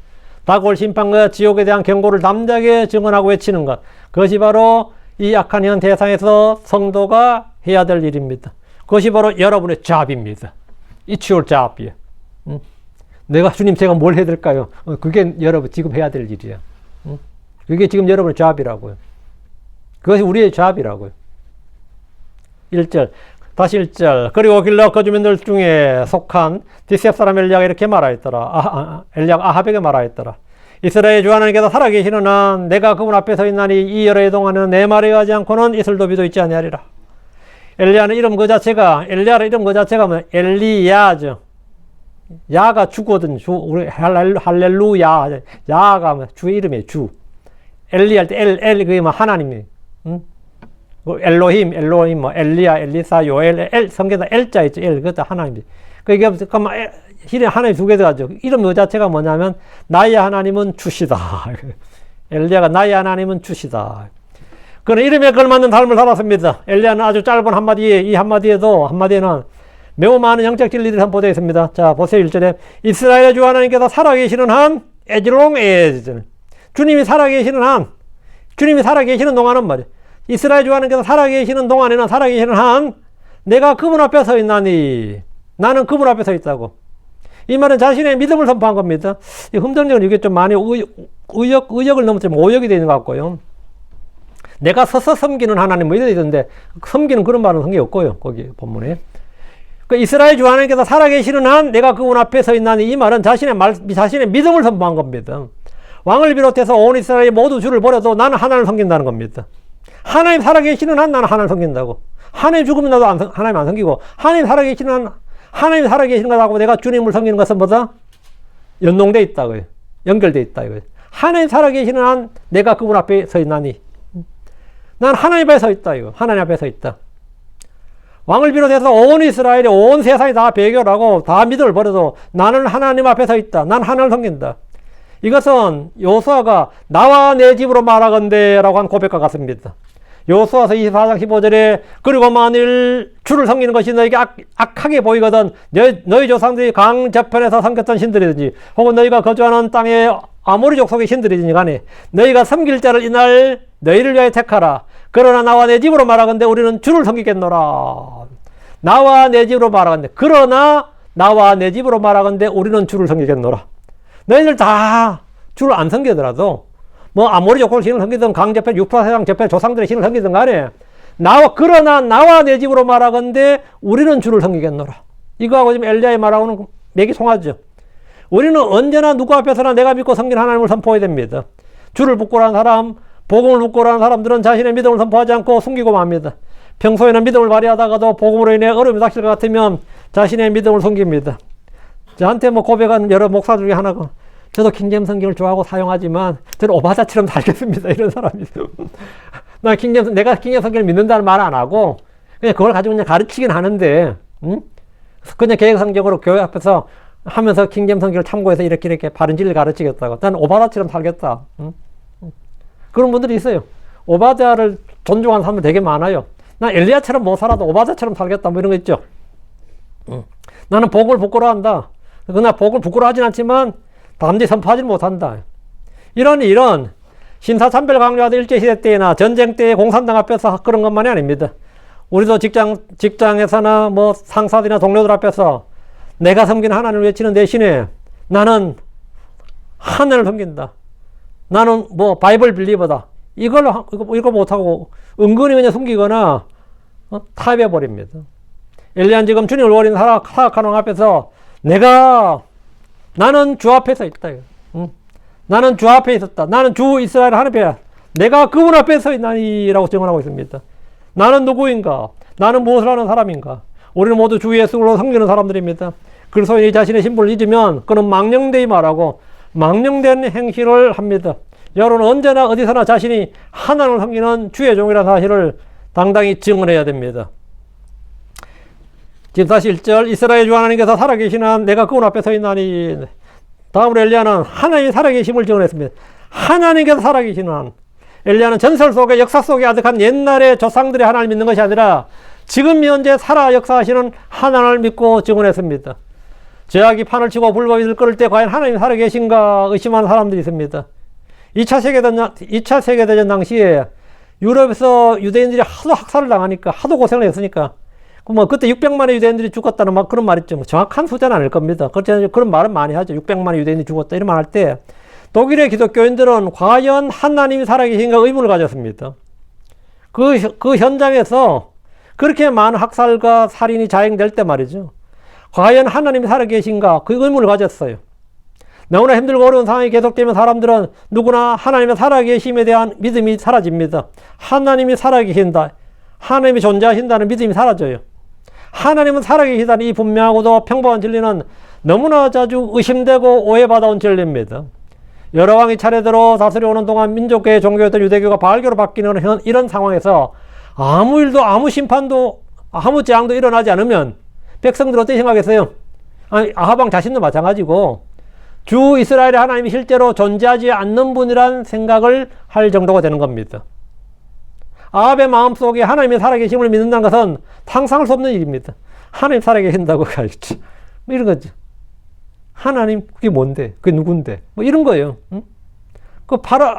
다가올 심판과 지옥에 대한 경고를 담대하게 증언하고 외치는 것, 그것이 바로 이 악한 현 세상에서 성도가 해야 될 일입니다. 그것이 바로 여러분의 잡입니다. It's your job이에요. 내가 주님 제가 뭘 해야 될까요? 그게 여러분 지금 해야 될 일이야. 그게 지금 여러분의 잡이라고요. 그것이 우리의 잡이라고요. 1절 다시 1절 그리고 길러 거주민들 중에 속한 디셉 사람 엘리야가 이렇게 말하였더라. 엘리야가 아합에게 말하였더라. 이스라엘 주 하나님께서 살아계시는 한 내가 그분 앞에 서 있나니 이 여러 해 동안은 내 말에 의하지 않고는 있을 도비도 있지 아니하리라. 엘리야는 이름 그 자체가 뭐 엘리야죠. 야가 주거든. 우리 할렐루야. 야가 뭐 주의 이름이에요. 주. 엘리 할 때 그게 뭐 하나님이에요. 엘로힘, 뭐 엘리야, 엘리사, 요엘, 성경에 L자 있죠. 그것도 하나님이에요. 그게 하나님 두 개 들어가죠. 이름 그 자체가 뭐냐면 나의 하나님은 주시다. 엘리야가 나의 하나님은 주시다. 그는 이름에 걸맞는 삶을 살았습니다. 엘리야는 아주 짧은 한마디에는 매우 많은 영적 진리들이 선포되어 있습니다. 자, 보세요. 1절에 이스라엘의 주 하나님께서 살아계시는 한 as long as 주님이 살아계시는 동안은 말이에요. 이스라엘 주 하나님께서 살아계시는 한 내가 그분 앞에 서 있나니 나는 그분 앞에 서 있다고. 이 말은 자신의 믿음을 선포한 겁니다. 이 흠정력은 이게 좀 많이 의역을 넘어서 오역이 되는 것 같고요. 내가 서서 섬기는 하나님 뭐 이래 있는데 섬기는 그런 말은 성경에 없고요. 거기 본문에. 그 이스라엘 주 하나님께서 살아계시는 한 내가 그분 앞에 서 있나니 이 말은 자신의 믿음을 선포한 겁니다. 왕을 비롯해서 온 이스라엘이 모두 주를 버려도 나는 하나님을 섬긴다는 겁니다. 하나님 살아계시는 한 나는 하나님을 섬긴다고. 하나님 죽으면 나도 하나님 안 섬기고 하나님 살아계시는 것하고 내가 주님을 섬기는 것은 뭐다? 연동되어 있다고요. 연결되어 있다 이거예요. 하나님 살아계시는 한 내가 그분 앞에 서 있나니 난 하나님 앞에 서 있다 이거. 하나님 앞에 서 있다. 왕을 비롯해서 온 이스라엘이 온 세상이 다 배교를 하고 다 믿음을 버려도 나는 하나님 앞에 서 있다. 난 하나님을 섬긴다. 이것은 요수아가 나와 내 집으로 말하건대 라고 한 고백과 같습니다. 요수아서 24장 15절에 그리고 만일 주를 섬기는 것이 너에게 악하게 보이거든 너희 조상들이 강 저편에서 섬겼던 신들이든지 혹은 너희가 거주하는 땅에 아모리 족속의 신들이든지 간에 너희가 섬길 자를 이날 너희를 위하여 택하라. 그러나 나와 내 집으로 말하건대 우리는 주를 섬기겠노라. 나와 내 집으로 말하건대 그러나 나와 내 집으로 말하건대 우리는 주를 섬기겠노라. 너희들 다 주를 안 섬기더라도 뭐 아모리 족속의 신을 섬기든 강저편 유프라세상 저편 조상들의 신을 섬기든 간에 그러나 나와 내 집으로 말하건대 우리는 주를 섬기겠노라. 이거하고 지금 엘리야의 말하고는 맥이 통하죠. 우리는 언제나 누구 앞에서나 내가 믿고 섬기는 하나님을 선포해야 됩니다. 주를 부끄러워하는 사람, 복음을 부끄러워하는 사람들은 자신의 믿음을 선포하지 않고 숨기고 맙니다. 평소에는 믿음을 발휘하다가도 복음으로 인해 어려움이 닥칠 것 같으면 자신의 믿음을 숨깁니다. 저한테 뭐 고백한 여러 목사 중에 하나가 저도 킹제임스 성경을 좋아하고 사용하지만 저는 오바자처럼 살겠습니다. 이런 사람이 있어요. 내가 킹제임스 성경을 믿는다는 말 안 하고 그냥 그걸 가지고 그냥 가르치긴 하는데 그냥 계획성적으로 교회 앞에서 하면서 킹제임스 성경을 참고해서 이렇게 바른 진리를 가르치겠다고. 나는 오바자처럼 살겠다. 그런 분들이 있어요. 오바자를 존중하는 사람들 되게 많아요. 난 엘리야처럼 못 살아도 오바자처럼 살겠다 뭐 이런 거 있죠. 나는 복을 부끄러워한다. 그러나 복을 부끄러워하진 않지만 담대히 선포하지 못한다. 이런 신사참배를 강조하던 일제시대 때나 전쟁 때 공산당 앞에서 그런 것만이 아닙니다. 우리도 직장에서나 뭐 상사들이나 동료들 앞에서 내가 섬기는 하나님을 외치는 대신에 나는 하나님을 섬긴다. 나는 뭐 바이블 빌리버다. 이걸 못하고 은근히 그냥 숨기거나 타협해버립니다. 엘리야는 지금 주님을 버린 사악한 왕 앞에서 나는 주 앞에 서 있다. 나는 주 앞에 있었다. 나는 주 이스라엘 하나님이야. 내가 그분 앞에 서 있나니 라고 증언하고 있습니다. 나는 누구인가? 나는 무엇을 하는 사람인가? 우리는 모두 주 예수로 섬기는 사람들입니다. 그래서 이 자신의 신분을 잊으면 그는 망령되이 말하고 망령된 행실을 합니다. 여러분은 언제나 어디서나 자신이 하나님을 섬기는 주의 종이라는 사실을 당당히 증언해야 됩니다. 지금 다시 1절 이스라엘 주 하나님께서 살아계시나 내가 그분 앞에 서 있나니. 다음으로 엘리야는 하나님이 살아계심을 증언했습니다. 하나님께서 살아계시는 한. 엘리야는 전설 속에 역사 속에 아득한 옛날의 조상들의 하나님을 믿는 것이 아니라 지금 현재 살아 역사하시는 하나님을 믿고 증언했습니다. 죄악이 판을 치고 불법이 들끓을 때 과연 하나님이 살아계신가 의심하는 사람들이 있습니다. 2차 세계대전 당시에 유럽에서 유대인들이 하도 학살을 당하니까 하도 고생을 했으니까 그때 600만의 유대인들이 죽었다는 그런 말 있죠. 정확한 숫자는 아닐 겁니다. 그런 말은 많이 하죠. 600만의 유대인이 죽었다 이런 말 할 때 독일의 기독교인들은 과연 하나님이 살아계신가 의문을 가졌습니다. 그 현장에서 그렇게 많은 학살과 살인이 자행될 때 말이죠. 과연 하나님이 살아계신가 그 의문을 가졌어요. 너무나 힘들고 어려운 상황이 계속되면 사람들은 누구나 하나님의 살아계심에 대한 믿음이 사라집니다. 하나님이 살아계신다. 하나님이 존재하신다는 믿음이 사라져요. 하나님은 살아계시다는 이 분명하고도 평범한 진리는 너무나 자주 의심되고 오해받아온 진리입니다. 여러 왕이 차례대로 다스려오는 동안 민족계의 종교였던 유대교가 바알교로 바뀌는 이런 상황에서 아무 일도 아무 심판도 아무 재앙도 일어나지 않으면 백성들 어떻게 생각했어요? 아니, 아하방 자신도 마찬가지고 주 이스라엘의 하나님이 실제로 존재하지 않는 분이란 생각을 할 정도가 되는 겁니다. 아합의 마음속에 하나님의 살아계심을 믿는다는 것은 상상할 수 없는 일입니다. 하나님 살아계신다고 가르쳐. 이런 거죠. 하나님, 그게 뭔데? 그게 누군데? 이런 거예요. 응?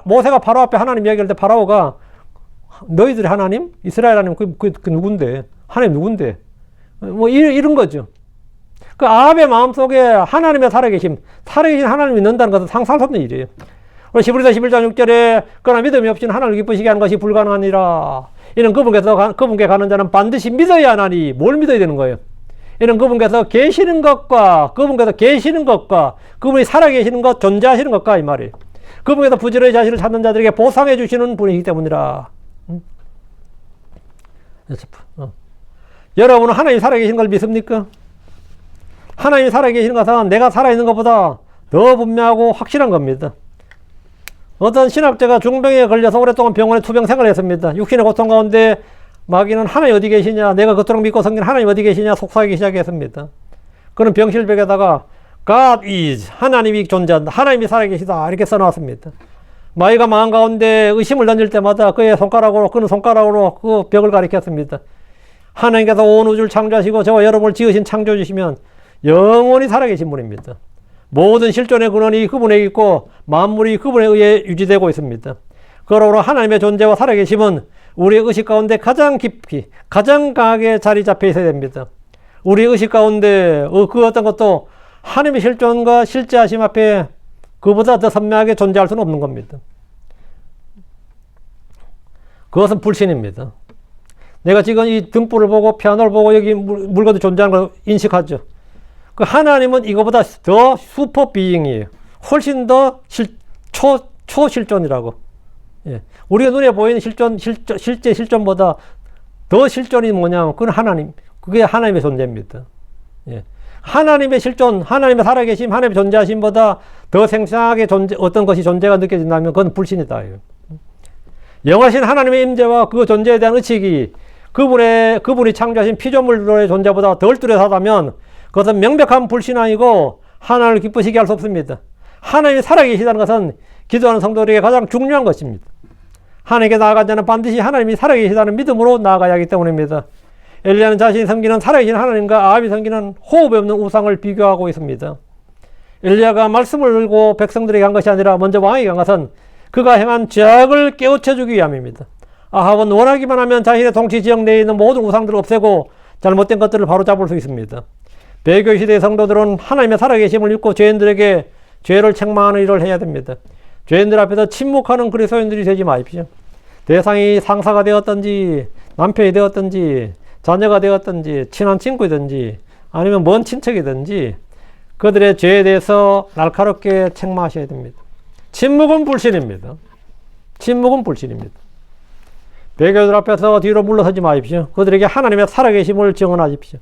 모세가 파라오 앞에 하나님 이야기할 때 파라오가 너희들의 하나님? 이스라엘 하나님, 그게 누군데? 하나님 누군데? 이런 거죠. 그 아합의 마음속에 하나님의 살아계신 하나님을 믿는다는 것은 상상할 수 없는 일이에요. 히브리서 11장 6절에 그러나 믿음이 없이는 하나님을 기쁘시게 하는 것이 불가능하니라. 이는 그분께 가는 자는 반드시 믿어야 하나니 뭘 믿어야 되는 거예요? 이는 그분께서 계시는 것과 그분이 살아계시는 것, 존재하시는 것과 이 말이에요. 그분께서 부지런히 자신을 찾는 자들에게 보상해 주시는 분이기 때문이라. 여러분은 하나님이 살아계신 걸 믿습니까? 하나님이 살아계시는 것은 내가 살아있는 것보다 더 분명하고 확실한 겁니다. 어떤 신학자가 중병에 걸려서 오랫동안 병원에 투병 생활을 했습니다. 육신의 고통 가운데 마귀는 하나님 어디 계시냐, 내가 그토록 믿고 섬긴 하나님 어디 계시냐 속삭이기 시작했습니다. 그는 병실벽에다가 God is, 하나님이 존재한다, 하나님이 살아계시다 이렇게 써놨습니다. 마귀가 망한 가운데 의심을 던질 때마다 그는 손가락으로 그 벽을 가리켰습니다. 하나님께서 온 우주를 창조하시고 저와 여러분을 지으신 창조주시면 영원히 살아계신 분입니다. 모든 실존의 근원이 그분에게 있고 만물이 그분에 의해 유지되고 있습니다. 그러므로 하나님의 존재와 살아계심은 우리의 의식 가운데 가장 깊이, 가장 강하게 자리 잡혀 있어야 됩니다. 우리의 의식 가운데 그 어떤 것도 하나님의 실존과 실제하심 앞에 그보다 더 선명하게 존재할 수는 없는 겁니다. 그것은 불신입니다. 내가 지금 이 등불을 보고 피아노를 보고 여기 물건도 존재하는 걸 인식하죠. 그 하나님은 이거보다 더 슈퍼 비잉이에요. 훨씬 더 초실존이라고. 예. 우리가 눈에 보이는 실제 실존보다 더 실존이 뭐냐면 그건 하나님. 그게 하나님의 존재입니다. 예. 하나님의 실존, 하나님의 살아계심, 하나님의 존재하심보다 더 생생하게 어떤 것이 존재가 느껴진다면 그건 불신이다. 영하신 하나님의 임재와 그 존재에 대한 의식이 그분이 창조하신 피조물로의 존재보다 덜 뚜렷하다면 그것은 명백한 불신앙이고 하나님을 기쁘시게 할 수 없습니다. 하나님이 살아계시다는 것은 기도하는 성도들에게 가장 중요한 것입니다. 하나님께 나아간 자는 반드시 하나님이 살아계시다는 믿음으로 나아가야 하기 때문입니다. 엘리야는 자신이 섬기는 살아계신 하나님과 아합이 섬기는 호흡이 없는 우상을 비교하고 있습니다. 엘리야가 말씀을 들고 백성들에게 한 것이 아니라 먼저 왕에게 한 것은 그가 행한 죄악을 깨우쳐주기 위함입니다. 아합은 원하기만 하면 자신의 통치 지역 내에 있는 모든 우상들을 없애고 잘못된 것들을 바로잡을 수 있습니다. 배교 시대의 성도들은 하나님의 살아계심을 믿고 죄인들에게 죄를 책망하는 일을 해야 됩니다. 죄인들 앞에서 침묵하는 그리스도인들이 되지 마십시오. 대상이 상사가 되었든지 남편이 되었든지 자녀가 되었든지 친한 친구이든지 아니면 먼 친척이든지 그들의 죄에 대해서 날카롭게 책망하셔야 됩니다. 침묵은 불신입니다. 침묵은 불신입니다. 배교들 앞에서 뒤로 물러서지 마십시오. 그들에게 하나님의 살아계심을 증언하십시오.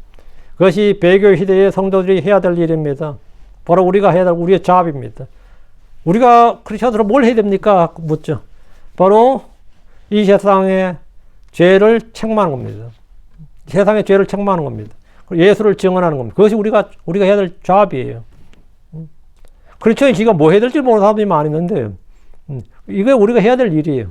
그것이 배교 시대의 성도들이 해야 될 일입니다. 바로 우리가 해야 될 우리의 잡입니다. 우리가 크리스천으로 뭘 해야 됩니까? 묻죠. 바로 이 세상의 죄를 책망하는 겁니다. 세상의 죄를 책망하는 겁니다. 예수를 증언하는 겁니다. 그것이 우리가 해야 될 잡이에요. 크리스천이 지가 뭐 해야 될지 모르는 사람들이 많이 있는데, 이게 우리가 해야 될 일이에요.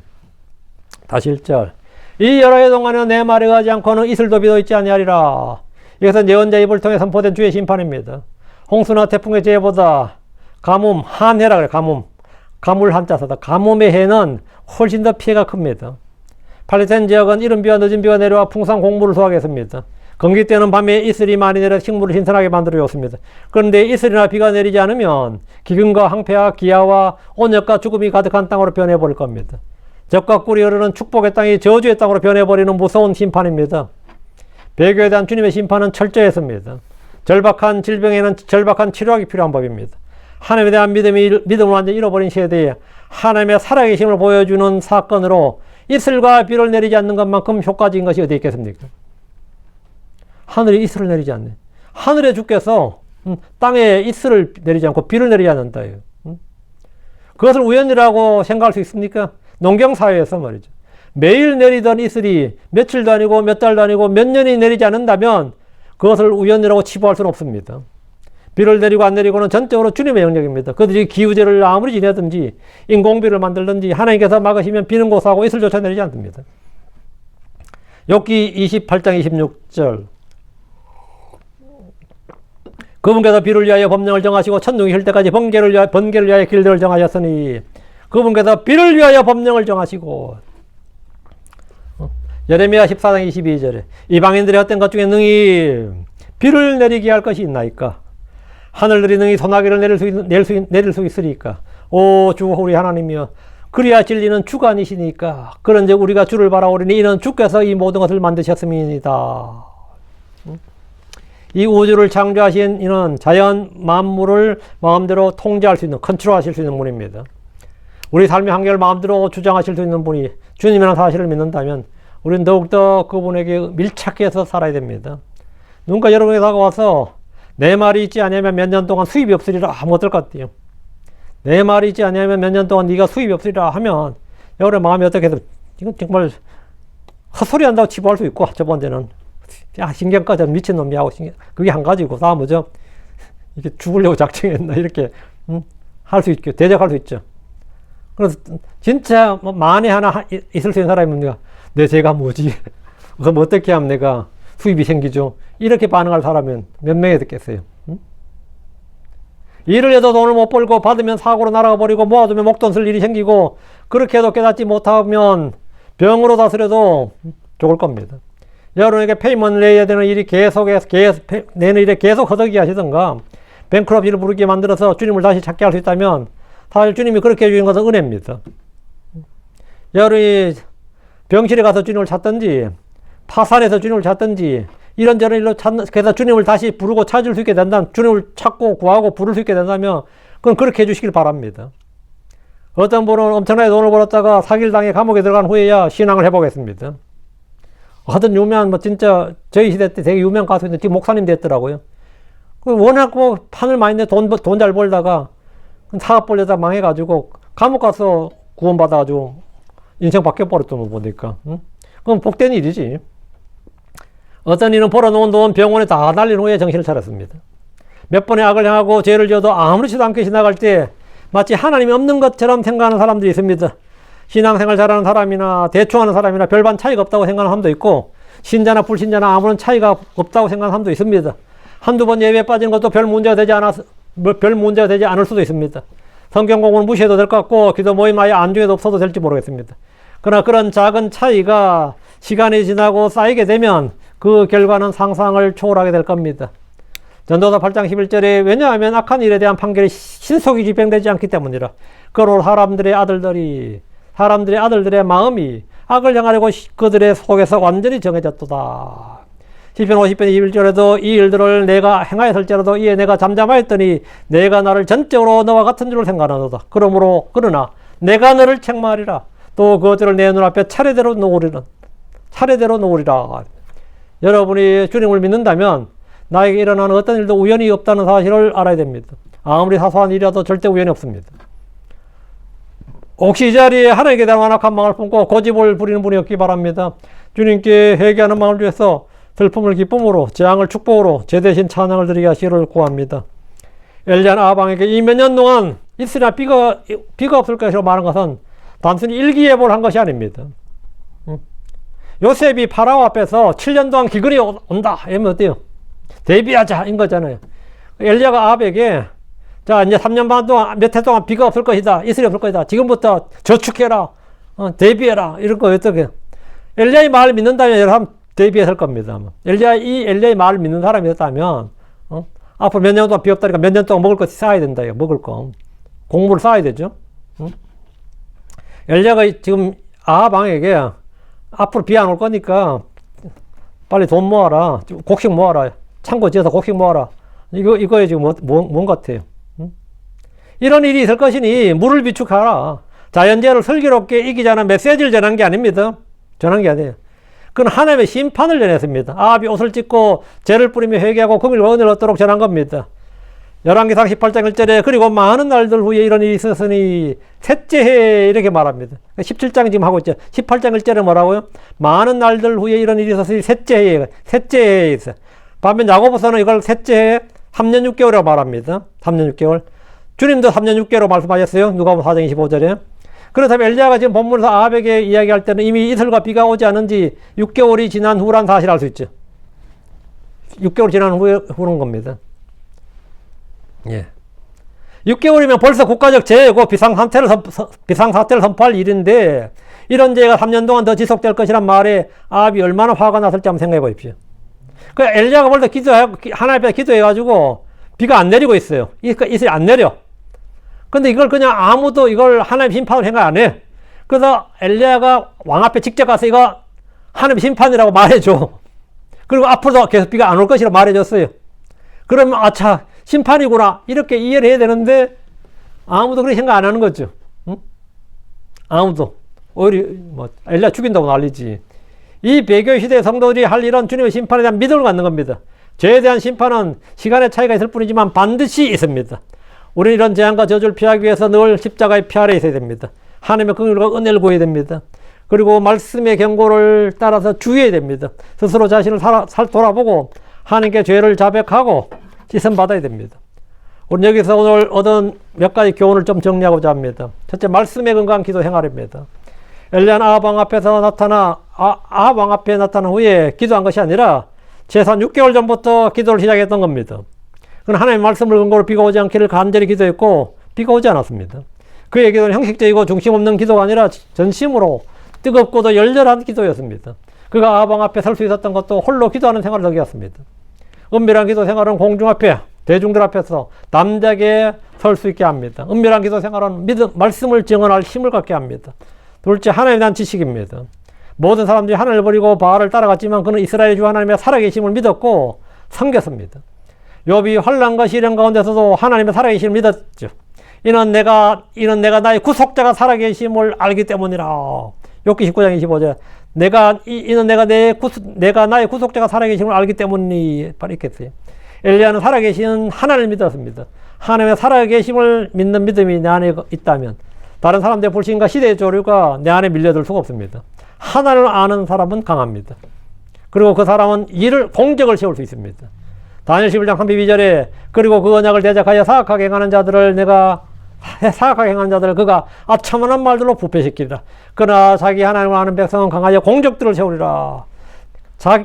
다시 1절. 이 여러 해 동안은 내 말에 가지 않고는 이슬도 비도 있지 아니하리라. 이것은 예언자 입을 통해 선포된 주의 심판입니다. 홍수나 태풍의 재해보다 가뭄, 한해라 그래, 가뭄. 가물 한자 써다. 가뭄의 해는 훨씬 더 피해가 큽니다. 팔레스타인 지역은 이른 비와 늦은 비가 내려와 풍성 곡물을 수확했습니다. 건기 때는 밤에 이슬이 많이 내려 식물을 신선하게 만들어 줬습니다. 그런데 이슬이나 비가 내리지 않으면 기근과 황폐와 기아와 온역과 죽음이 가득한 땅으로 변해버릴 겁니다. 적과 꿀이 흐르는 축복의 땅이 저주의 땅으로 변해버리는 무서운 심판입니다. 배교에 대한 주님의 심판은 철저했습니다. 절박한 질병에는 절박한 치료학이 필요한 법입니다. 하나님에 대한 믿음을 완전히 잃어버린 세대에 하나님의 살아계심을 보여주는 사건으로 이슬과 비를 내리지 않는 것만큼 효과적인 것이 어디 있겠습니까? 하늘에 이슬을 내리지 않네. 하늘의 주께서 땅에 이슬을 내리지 않고 비를 내리지 않는다. 그것을 우연이라고 생각할 수 있습니까? 농경사회에서 말이죠. 매일 내리던 이슬이 며칠도 아니고 몇 달도 아니고 몇 년이 내리지 않는다면 그것을 우연이라고 치부할 수는 없습니다. 비를 내리고 안 내리고는 전적으로 주님의 영역입니다. 그들이 기후제를 아무리 지내든지 인공비를 만들든지 하나님께서 막으시면 비는 고사하고 이슬조차 내리지 않습니다. 욥기 28장 26절. 그분께서 비를 위하여 법령을 정하시고 천둥이 힐 때까지 번개를 위하여 길들을 정하셨으니 그분께서 비를 위하여 법령을 정하시고. 예레미야 14장 22절에 이방인들의 헛된 것 중에 능히 비를 내리게 할 것이 있나이까? 하늘들이 능히 소나기를 내릴 수 있으리까? 오 주 우리 하나님이여, 그리야 진리는 주가 아니시니까. 그런즉 우리가 주를 바라오리니 이는 주께서 이 모든 것을 만드셨음이니이다. 이 우주를 창조하신 이는 자연 만물을 마음대로 통제할 수 있는, 컨트롤하실 수 있는 분입니다. 우리 삶의 한계를 마음대로 주장하실 수 있는 분이 주님이라는 사실을 믿는다면 우리는 더욱더 그분에게 밀착해서 살아야 됩니다. 누군가 여러분에게 다가와서 내 말이 있지 않으면 몇 년 동안 수입이 없으리라 하면 어떨 것 같아요? 내 말이 있지 않으면 몇 년 동안 네가 수입이 없으리라 하면 여러분의 마음이 어떻게 해서 이건 정말 헛소리 한다고 치부할 수 있고, 첫 번째는 야 신경 꺼져 미친놈이야 하고 그게 한 가지고, 다음 뭐죠? 이게 죽으려고 작정했나 이렇게 할 수 있죠. 대적할 수 있죠. 그래서 진짜 만에 하나 있을 수 있는 사람이 뭡니까? 내 죄가 뭐지? 그럼 어떻게 하면 내가 수입이 생기죠? 이렇게 반응할 사람은 몇 명이 됐겠어요? 일을 해도 돈을 못 벌고 받으면 사고로 날아가 버리고 모아두면 목돈 쓸 일이 생기고 그렇게 해도 깨닫지 못하면 병으로 다스려도 죽을 겁니다. 여러분에게 페이먼을 내야 되는 일이 내는 일에 계속 허덕이게 하시던가 뱅크럽시를 부르게 만들어서 주님을 다시 찾게 할 수 있다면 사실 주님이 그렇게 해주는 것은 은혜입니다. 여러분이 병실에 가서 주님을 찾든지 파산해서 주님을 찾든지 이런저런 일로 그래서 주님을 다시 부르고 찾을 수 있게 된다면, 주님을 찾고 구하고 부를 수 있게 된다면 그건 그렇게 해주시길 바랍니다. 어떤 분은 엄청나게 돈을 벌었다가 사기를 감옥에 들어간 후에야 신앙을 회복했습니다. 하여튼 유명한 진짜 저희 시대 때 되게 유명한 가수인데 지금 목사님 됐더라고요. 워낙 판을 많이 내 돈 잘 벌다가 사업 벌려다 망해가지고 감옥 가서 구원받아가지고 인생 바뀌어버렸던 거 보니까. 그건 복된 일이지. 어떤 이는 벌어놓은 돈 병원에 다 날린 후에 정신을 차렸습니다. 몇 번의 악을 행하고 죄를 지어도 아무렇지도 않게 지나갈 때 마치 하나님이 없는 것처럼 생각하는 사람들이 있습니다. 신앙생활 잘하는 사람이나 대충 하는 사람이나 별반 차이가 없다고 생각하는 사람도 있고, 신자나 불신자나 아무런 차이가 없다고 생각하는 사람도 있습니다. 한두 번 예배에 빠진 것도 별 문제가 되지 않을 수도 있습니다. 성경 공부는 무시해도 될 것 같고 기도 모임 아예 안중에도 없어도 될지 모르겠습니다. 그러나 그런 작은 차이가 시간이 지나고 쌓이게 되면 그 결과는 상상을 초월하게 될 겁니다. 전도서 8장 11절에 왜냐하면 악한 일에 대한 판결이 신속히 집행되지 않기 때문이라. 그러므로 사람들의 아들들의 마음이 악을 향하려고 그들의 속에서 완전히 정해졌도다. 시편 50편 21절에도 이 일들을 내가 행하였을지라도 이에 내가 잠잠하였더니 내가 나를 전적으로 너와 같은 줄을 생각하노다. 그러나 내가 너를 책망하리라. 또 그것들을 내 눈앞에 차례대로 놓으리라. 여러분이 주님을 믿는다면 나에게 일어나는 어떤 일도 우연이 없다는 사실을 알아야 됩니다. 아무리 사소한 일이라도 절대 우연이 없습니다. 혹시 이 자리에 하나님께 대한 완악한 마음을 품고 고집을 부리는 분이 없기 바랍니다. 주님께 회개하는 마음을 위해서 슬픔을 기쁨으로, 재앙을 축복으로, 죄 대신 찬양을 드리게 하시기를 구합니다. 엘리야는 아방에게 이 몇 년 동안 있으나 비가 없을 것이라고 말한 것은 단순히 일기예보를 한 것이 아닙니다. 요셉이 파라오 앞에서 7년 동안 기근이 온다 이러면 어때요? 대비하자 인 거잖아요. 엘리야가 아합에게 자 이제 3년 반 동안 몇 해 동안 비가 없을 것이다, 이슬이 없을 것이다, 지금부터 저축해라, 대비해라 이런 거 어떻게? 엘리야의 말을 믿는다면 여러분 대비했을 겁니다. 엘리야의 말을 믿는 사람이었다면 앞으로 몇 년 동안 비 없다니까 몇 년 동안 먹을 거 쌓아야 된다. 먹을 거 공물을 쌓아야 되죠. 엘리야가 지금 아합 왕에게 앞으로 비 안 올 거니까 빨리 돈 모아라, 곡식 모아라, 창고 지어서 곡식 모아라. 이거에 지금 뭔 같아요? 이런 일이 있을 것이니 물을 비축하라. 자연재해를 슬기롭게 이기자는 메시지를 전한 게 아닙니다. 전한 게 아니에요. 그건 하나님의 심판을 전했습니다. 아합이 옷을 찢고 재를 뿌리며 회개하고 금일과 은혜를 얻도록 전한 겁니다. 열왕기상 18장 1절에 그리고 많은 날들 후에 이런 일이 있었으니 셋째 해에 이렇게 말합니다. 17장 지금 하고 있죠. 18장 1절에 뭐라고요? 많은 날들 후에 이런 일이 있었으니 셋째 해에 있어요. 반면 야고보서는 이걸 셋째 해에 3년 6개월이라고 말합니다. 3년 6개월. 주님도 3년 6개월로 말씀하셨어요. 누가복음 4장 25절에. 그렇다면 엘리야가 지금 본문에서 아합에게 이야기할 때는 이미 이슬과 비가 오지 않은 지 6개월이 지난 후란 사실을 알 수 있죠. 6개월 지난 후는 겁니다. 예. 6개월이면 벌써 국가적 재해고 비상사태를 선포할 일인데 이런 재해가 3년 동안 더 지속될 것이란 말에 아합이 얼마나 화가 났을지 한번 생각해 보십시오. 그 엘리야가 벌써 하나님 앞에 기도해가지고 비가 안 내리고 있어요. 이슬이 안 내려. 근데 이걸 그냥 아무도 이걸 하나님 심판을 생각 안 해. 그래서 엘리야가 왕 앞에 직접 가서 이거 하나님 심판이라고 말해줘. 그리고 앞으로도 계속 비가 안 올 것이라고 말해줬어요. 그러면 아차 심판이구나 이렇게 이해를 해야 되는데 아무도 그렇게 생각 안 하는 거죠. 응? 아무도. 오히려 엘리야 죽인다고 난리지. 이 배교 시대의 성도들이 할 일은 주님의 심판에 대한 믿음을 갖는 겁니다. 죄에 대한 심판은 시간의 차이가 있을 뿐이지만 반드시 있습니다. 우리는 이런 재앙과 저주를 피하기 위해서 늘 십자가의 피 아래에 있어야 됩니다. 하나님의 긍휼과 은혜를 구해야 됩니다. 그리고 말씀의 경고를 따라서 주의해야 됩니다. 스스로 자신을 돌아보고 하나님께 죄를 자백하고 씻음 받아야 됩니다. 우리는 여기서 오늘 얻은 몇 가지 교훈을 좀 정리하고자 합니다. 첫째, 말씀의 건강한 기도 생활입니다. 엘리야는 아합 왕 앞에서 아합 왕 앞에 나타난 후에 기도한 것이 아니라 최소한 6개월 전부터 기도를 시작했던 겁니다. 그는 하나님의 말씀을 근거로 비가 오지 않기를 간절히 기도했고 비가 오지 않았습니다. 그의 기도는 형식적이고 중심 없는 기도가 아니라 전심으로 뜨겁고도 열렬한 기도였습니다. 그가 아합 왕 앞에 설 수 있었던 것도 홀로 기도하는 생활을 덕이었습니다. 은밀한 기도 생활은 공중 앞에 대중들 앞에서 담대하게 설 수 있게 합니다. 은밀한 기도 생활은 말씀을 증언할 힘을 갖게 합니다. 둘째, 하나님에 대한 지식입니다. 모든 사람들이 하나님을 버리고 바알을 따라갔지만 그는 이스라엘 주 하나님의 살아계심을 믿었고 섬겼습니다. 욥이 환난과 시련 가운데서도 하나님의 살아계심을 믿었죠. 이는 내가 나의 구속자가 살아계심을 알기 때문이라. 욥기 19장 25절. 내가 나의 구속자가 살아계심을 알기 때문이 바로 있겠어요. 엘리야는 살아계신 하나님을 믿었습니다. 하나님의 살아계심을 믿는 믿음이 내 안에 있다면 다른 사람들의 불신과 시대의 조류가 내 안에 밀려들 수가 없습니다. 하나님을 아는 사람은 강합니다. 그리고 그 사람은 공적을 세울 수 있습니다. 다니엘 11장 32절에 그리고 그 언약을 대적하여 사악하게 행하는 자들을 그가 아첨하는 말들로 부패시키리라. 그러나 자기 하나님을 아는 백성은 강하여 공적들을 세우리라.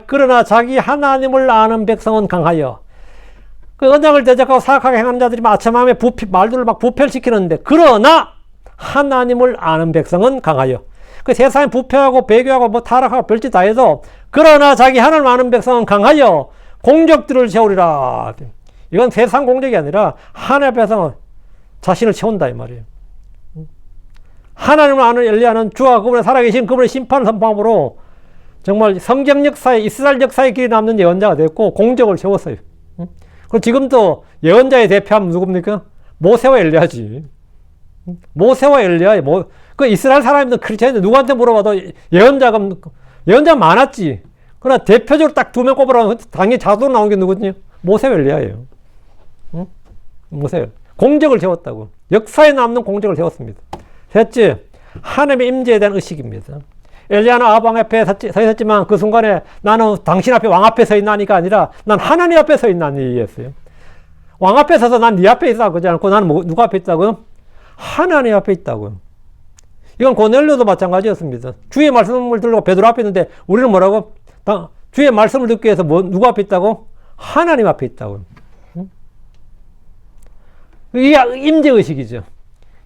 그러나 자기 하나님을 아는 백성은 강하여 그 언약을 대적하고 사악하게 행하는 자들이 아첨함에 말들을 막 부패시키는데 그러나 하나님을 아는 백성은 강하여 그 세상에 부패하고 배교하고 타락하고 별짓 다 해도 그러나 자기 하나님을 아는 백성은 강하여 공적들을 세우리라. 이건 세상 공적이 아니라 하나님 앞에서 자신을 채운다 이 말이에요. 하나님을 아는 엘리야는 주와 그분의 살아계신 그분의 심판을 선포함으로 정말 성경 역사에 이스라엘 역사의 길이 남는 예언자가 됐고 공적을 세웠어요. 그리고 지금도 예언자의 대표하면 누굽니까? 모세와 엘리야지. 모세와 엘리야. 그 이스라엘 사람들 크리스천인데 누구한테 물어봐도 예언자 많았지. 그러나 대표적으로 딱 2명 꼽으라면 당연히 자동으로 나온 게 누구냐? 모세와 엘리야예요. 응? 모세. 공적을 세웠다고. 역사에 남는 공적을 세웠습니다. 셋째, 하나님의 임재에 대한 의식입니다. 엘리야는 아합 왕 앞에 서 있었지만 그 순간에 나는 당신 앞에 왕 앞에 서 있나니가 아니라 난 하나님 앞에 서 있나니 했어요. 왕 앞에 서서 난 네 앞에 있다고 그러지 않고 나는 누구 앞에 있다고요? 하나님 앞에 있다고요. 이건 고넬료도 마찬가지였습니다. 주의 말씀을 들고 베드로 앞에 있는데 우리는 뭐라고? 주의 말씀을 듣기 위해서 누구 앞에 있다고? 하나님 앞에 있다고요. 이게 임재의식이죠.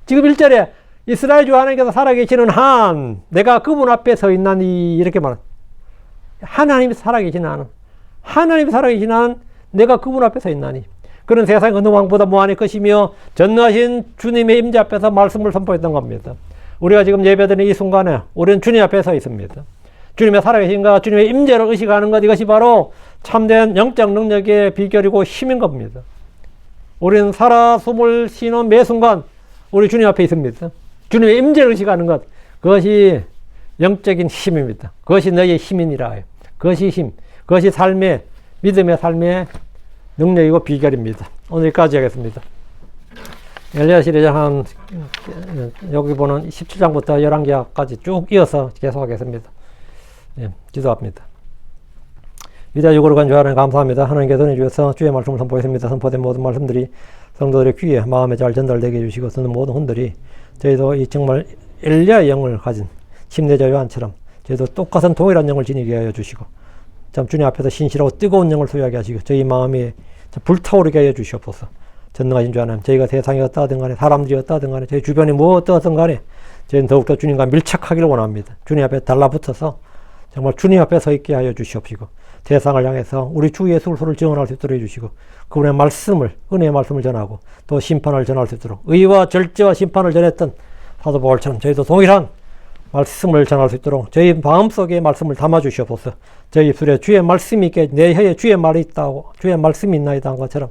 지금 1절에 이스라엘 주 하나님께서 살아계시는 한 내가 그분 앞에 서 있나니 이렇게 말합니다. 하나님이 살아계시는 한, 하나님이 살아계시는 한 내가 그분 앞에 서 있나니. 그런 세상 어느 왕보다 무한할 것이며 전능하신 주님의 임재 앞에서 말씀을 선포했던 겁니다. 우리가 지금 예배드리는 이 순간에 우리는 주님 앞에 서 있습니다. 주님의 살아계신가 주님의 임재를 의식하는 것, 이것이 바로 참된 영적 능력의 비결이고 힘인 겁니다. 우리는 살아 숨을 쉬는 매 순간 우리 주님 앞에 있습니다. 주님의 임재를 의식하는 것, 그것이 영적인 힘입니다. 그것이 너희의 힘이니라 해요. 그것이 힘, 그것이 삶의, 믿음의 삶의 능력이고 비결입니다. 오늘까지 하겠습니다. 엘리야 시리즈 여기 보는 17장부터 11장까지 쭉 이어서 계속하겠습니다. 예, 기도합니다. 위대하고 거룩한 주 하나님 감사합니다. 하나님께서 전해주셔서 주의 말씀을 선포했습니다. 선포된 모든 말씀들이 성도들의 귀에 마음에 잘 전달되게 해주시고 듣는 모든 혼들이 저희도 이 정말 엘리야의 영을 가진 침례자 요한처럼 저희도 똑같은 동일한 영을 지니게 하여 주시고 참 주님 앞에서 신실하고 뜨거운 영을 소유하게 하시고 저희 마음이 불타오르게 하여 주시옵소서. 전능하신 주 하나님, 저희가 세상이 어떠하든 간에 사람들이 어떠하든 간에 저희 주변이 뭐 어떠하든 간에 저희는 더욱더 주님과 밀착하기를 원합니다. 주님 앞에 달라붙어서 정말 주님 앞에 서 있게 하여 주시옵시고 세상을 향해서 우리 주 예수 그리스도를 증언할 수 있도록 해주시고 그분의 말씀을, 은혜의 말씀을 전하고 또 심판을 전할 수 있도록 의와 절제와 심판을 전했던 사도 바울처럼 저희도 동일한 말씀을 전할 수 있도록 저희 마음속에 말씀을 담아 주시옵소서. 저희 입술에 주의 말씀이 있게, 내 혀에 주의 말이 있다고, 주의 말씀이 있나이다 한 것처럼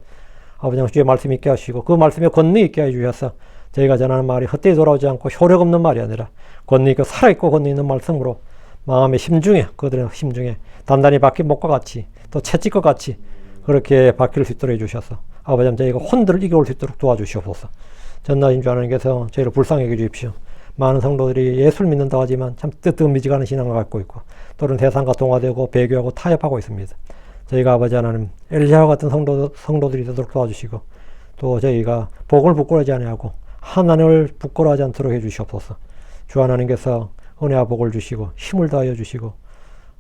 아버지 주의 말씀이 있게 하시고 그 말씀에 권능 있게 해주셔서 저희가 전하는 말이 헛되이 돌아오지 않고 효력 없는 말이 아니라 권능 있고 살아있고 권능 있는 말씀으로 마음의 심중에, 그들의 심중에 단단히 박힌 목과 같이 또 채찍과 같이 그렇게 박힐 수 있도록 해주셔서 아버지 저희가 혼들을 이겨올 수 있도록 도와주시옵소서. 전능하신 주 하나님께서 저희를 불쌍히 여겨주십시오. 많은 성도들이 예수를 믿는다고 하지만 참 뜨뜻미지근한 신앙을 갖고 있고 또는 세상과 동화되고 배교하고 타협하고 있습니다. 저희가 아버지 하나님 엘리야와 같은 성도들이 되도록 도와주시고 또 저희가 복을 부끄러워하지 아니하고 하나님을 부끄러워하지 않도록 해주시옵소서. 주 하나님께서 은혜와 복을 주시고 힘을 더하여 주시고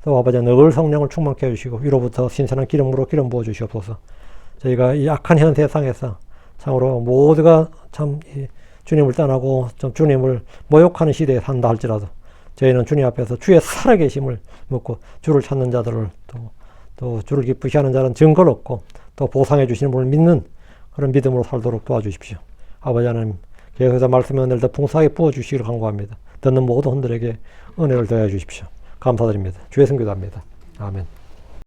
또 아버지 늘 성령을 충만케 해주시고 위로부터 신선한 기름으로 기름 부어 주시옵소서. 저희가 이 악한 현 세상에서 참으로 모두가 참 주님을 떠나고 좀 주님을 모욕하는 시대에 산다 할지라도 저희는 주님 앞에서 주의 살아계심을 묻고 주를 찾는 자들을 또 주를 기쁘게 하는 자는 증거를 얻고 또 보상해 주시는 분을 믿는 그런 믿음으로 살도록 도와주십시오. 아버지 하나님 계속해서 말씀의 은혜를 더 풍성하게 부어주시기를 간구합니다. 듣는 모든 분들에게 은혜를 더해 주십시오. 감사드립니다. 주의 성기도합니다. 아멘.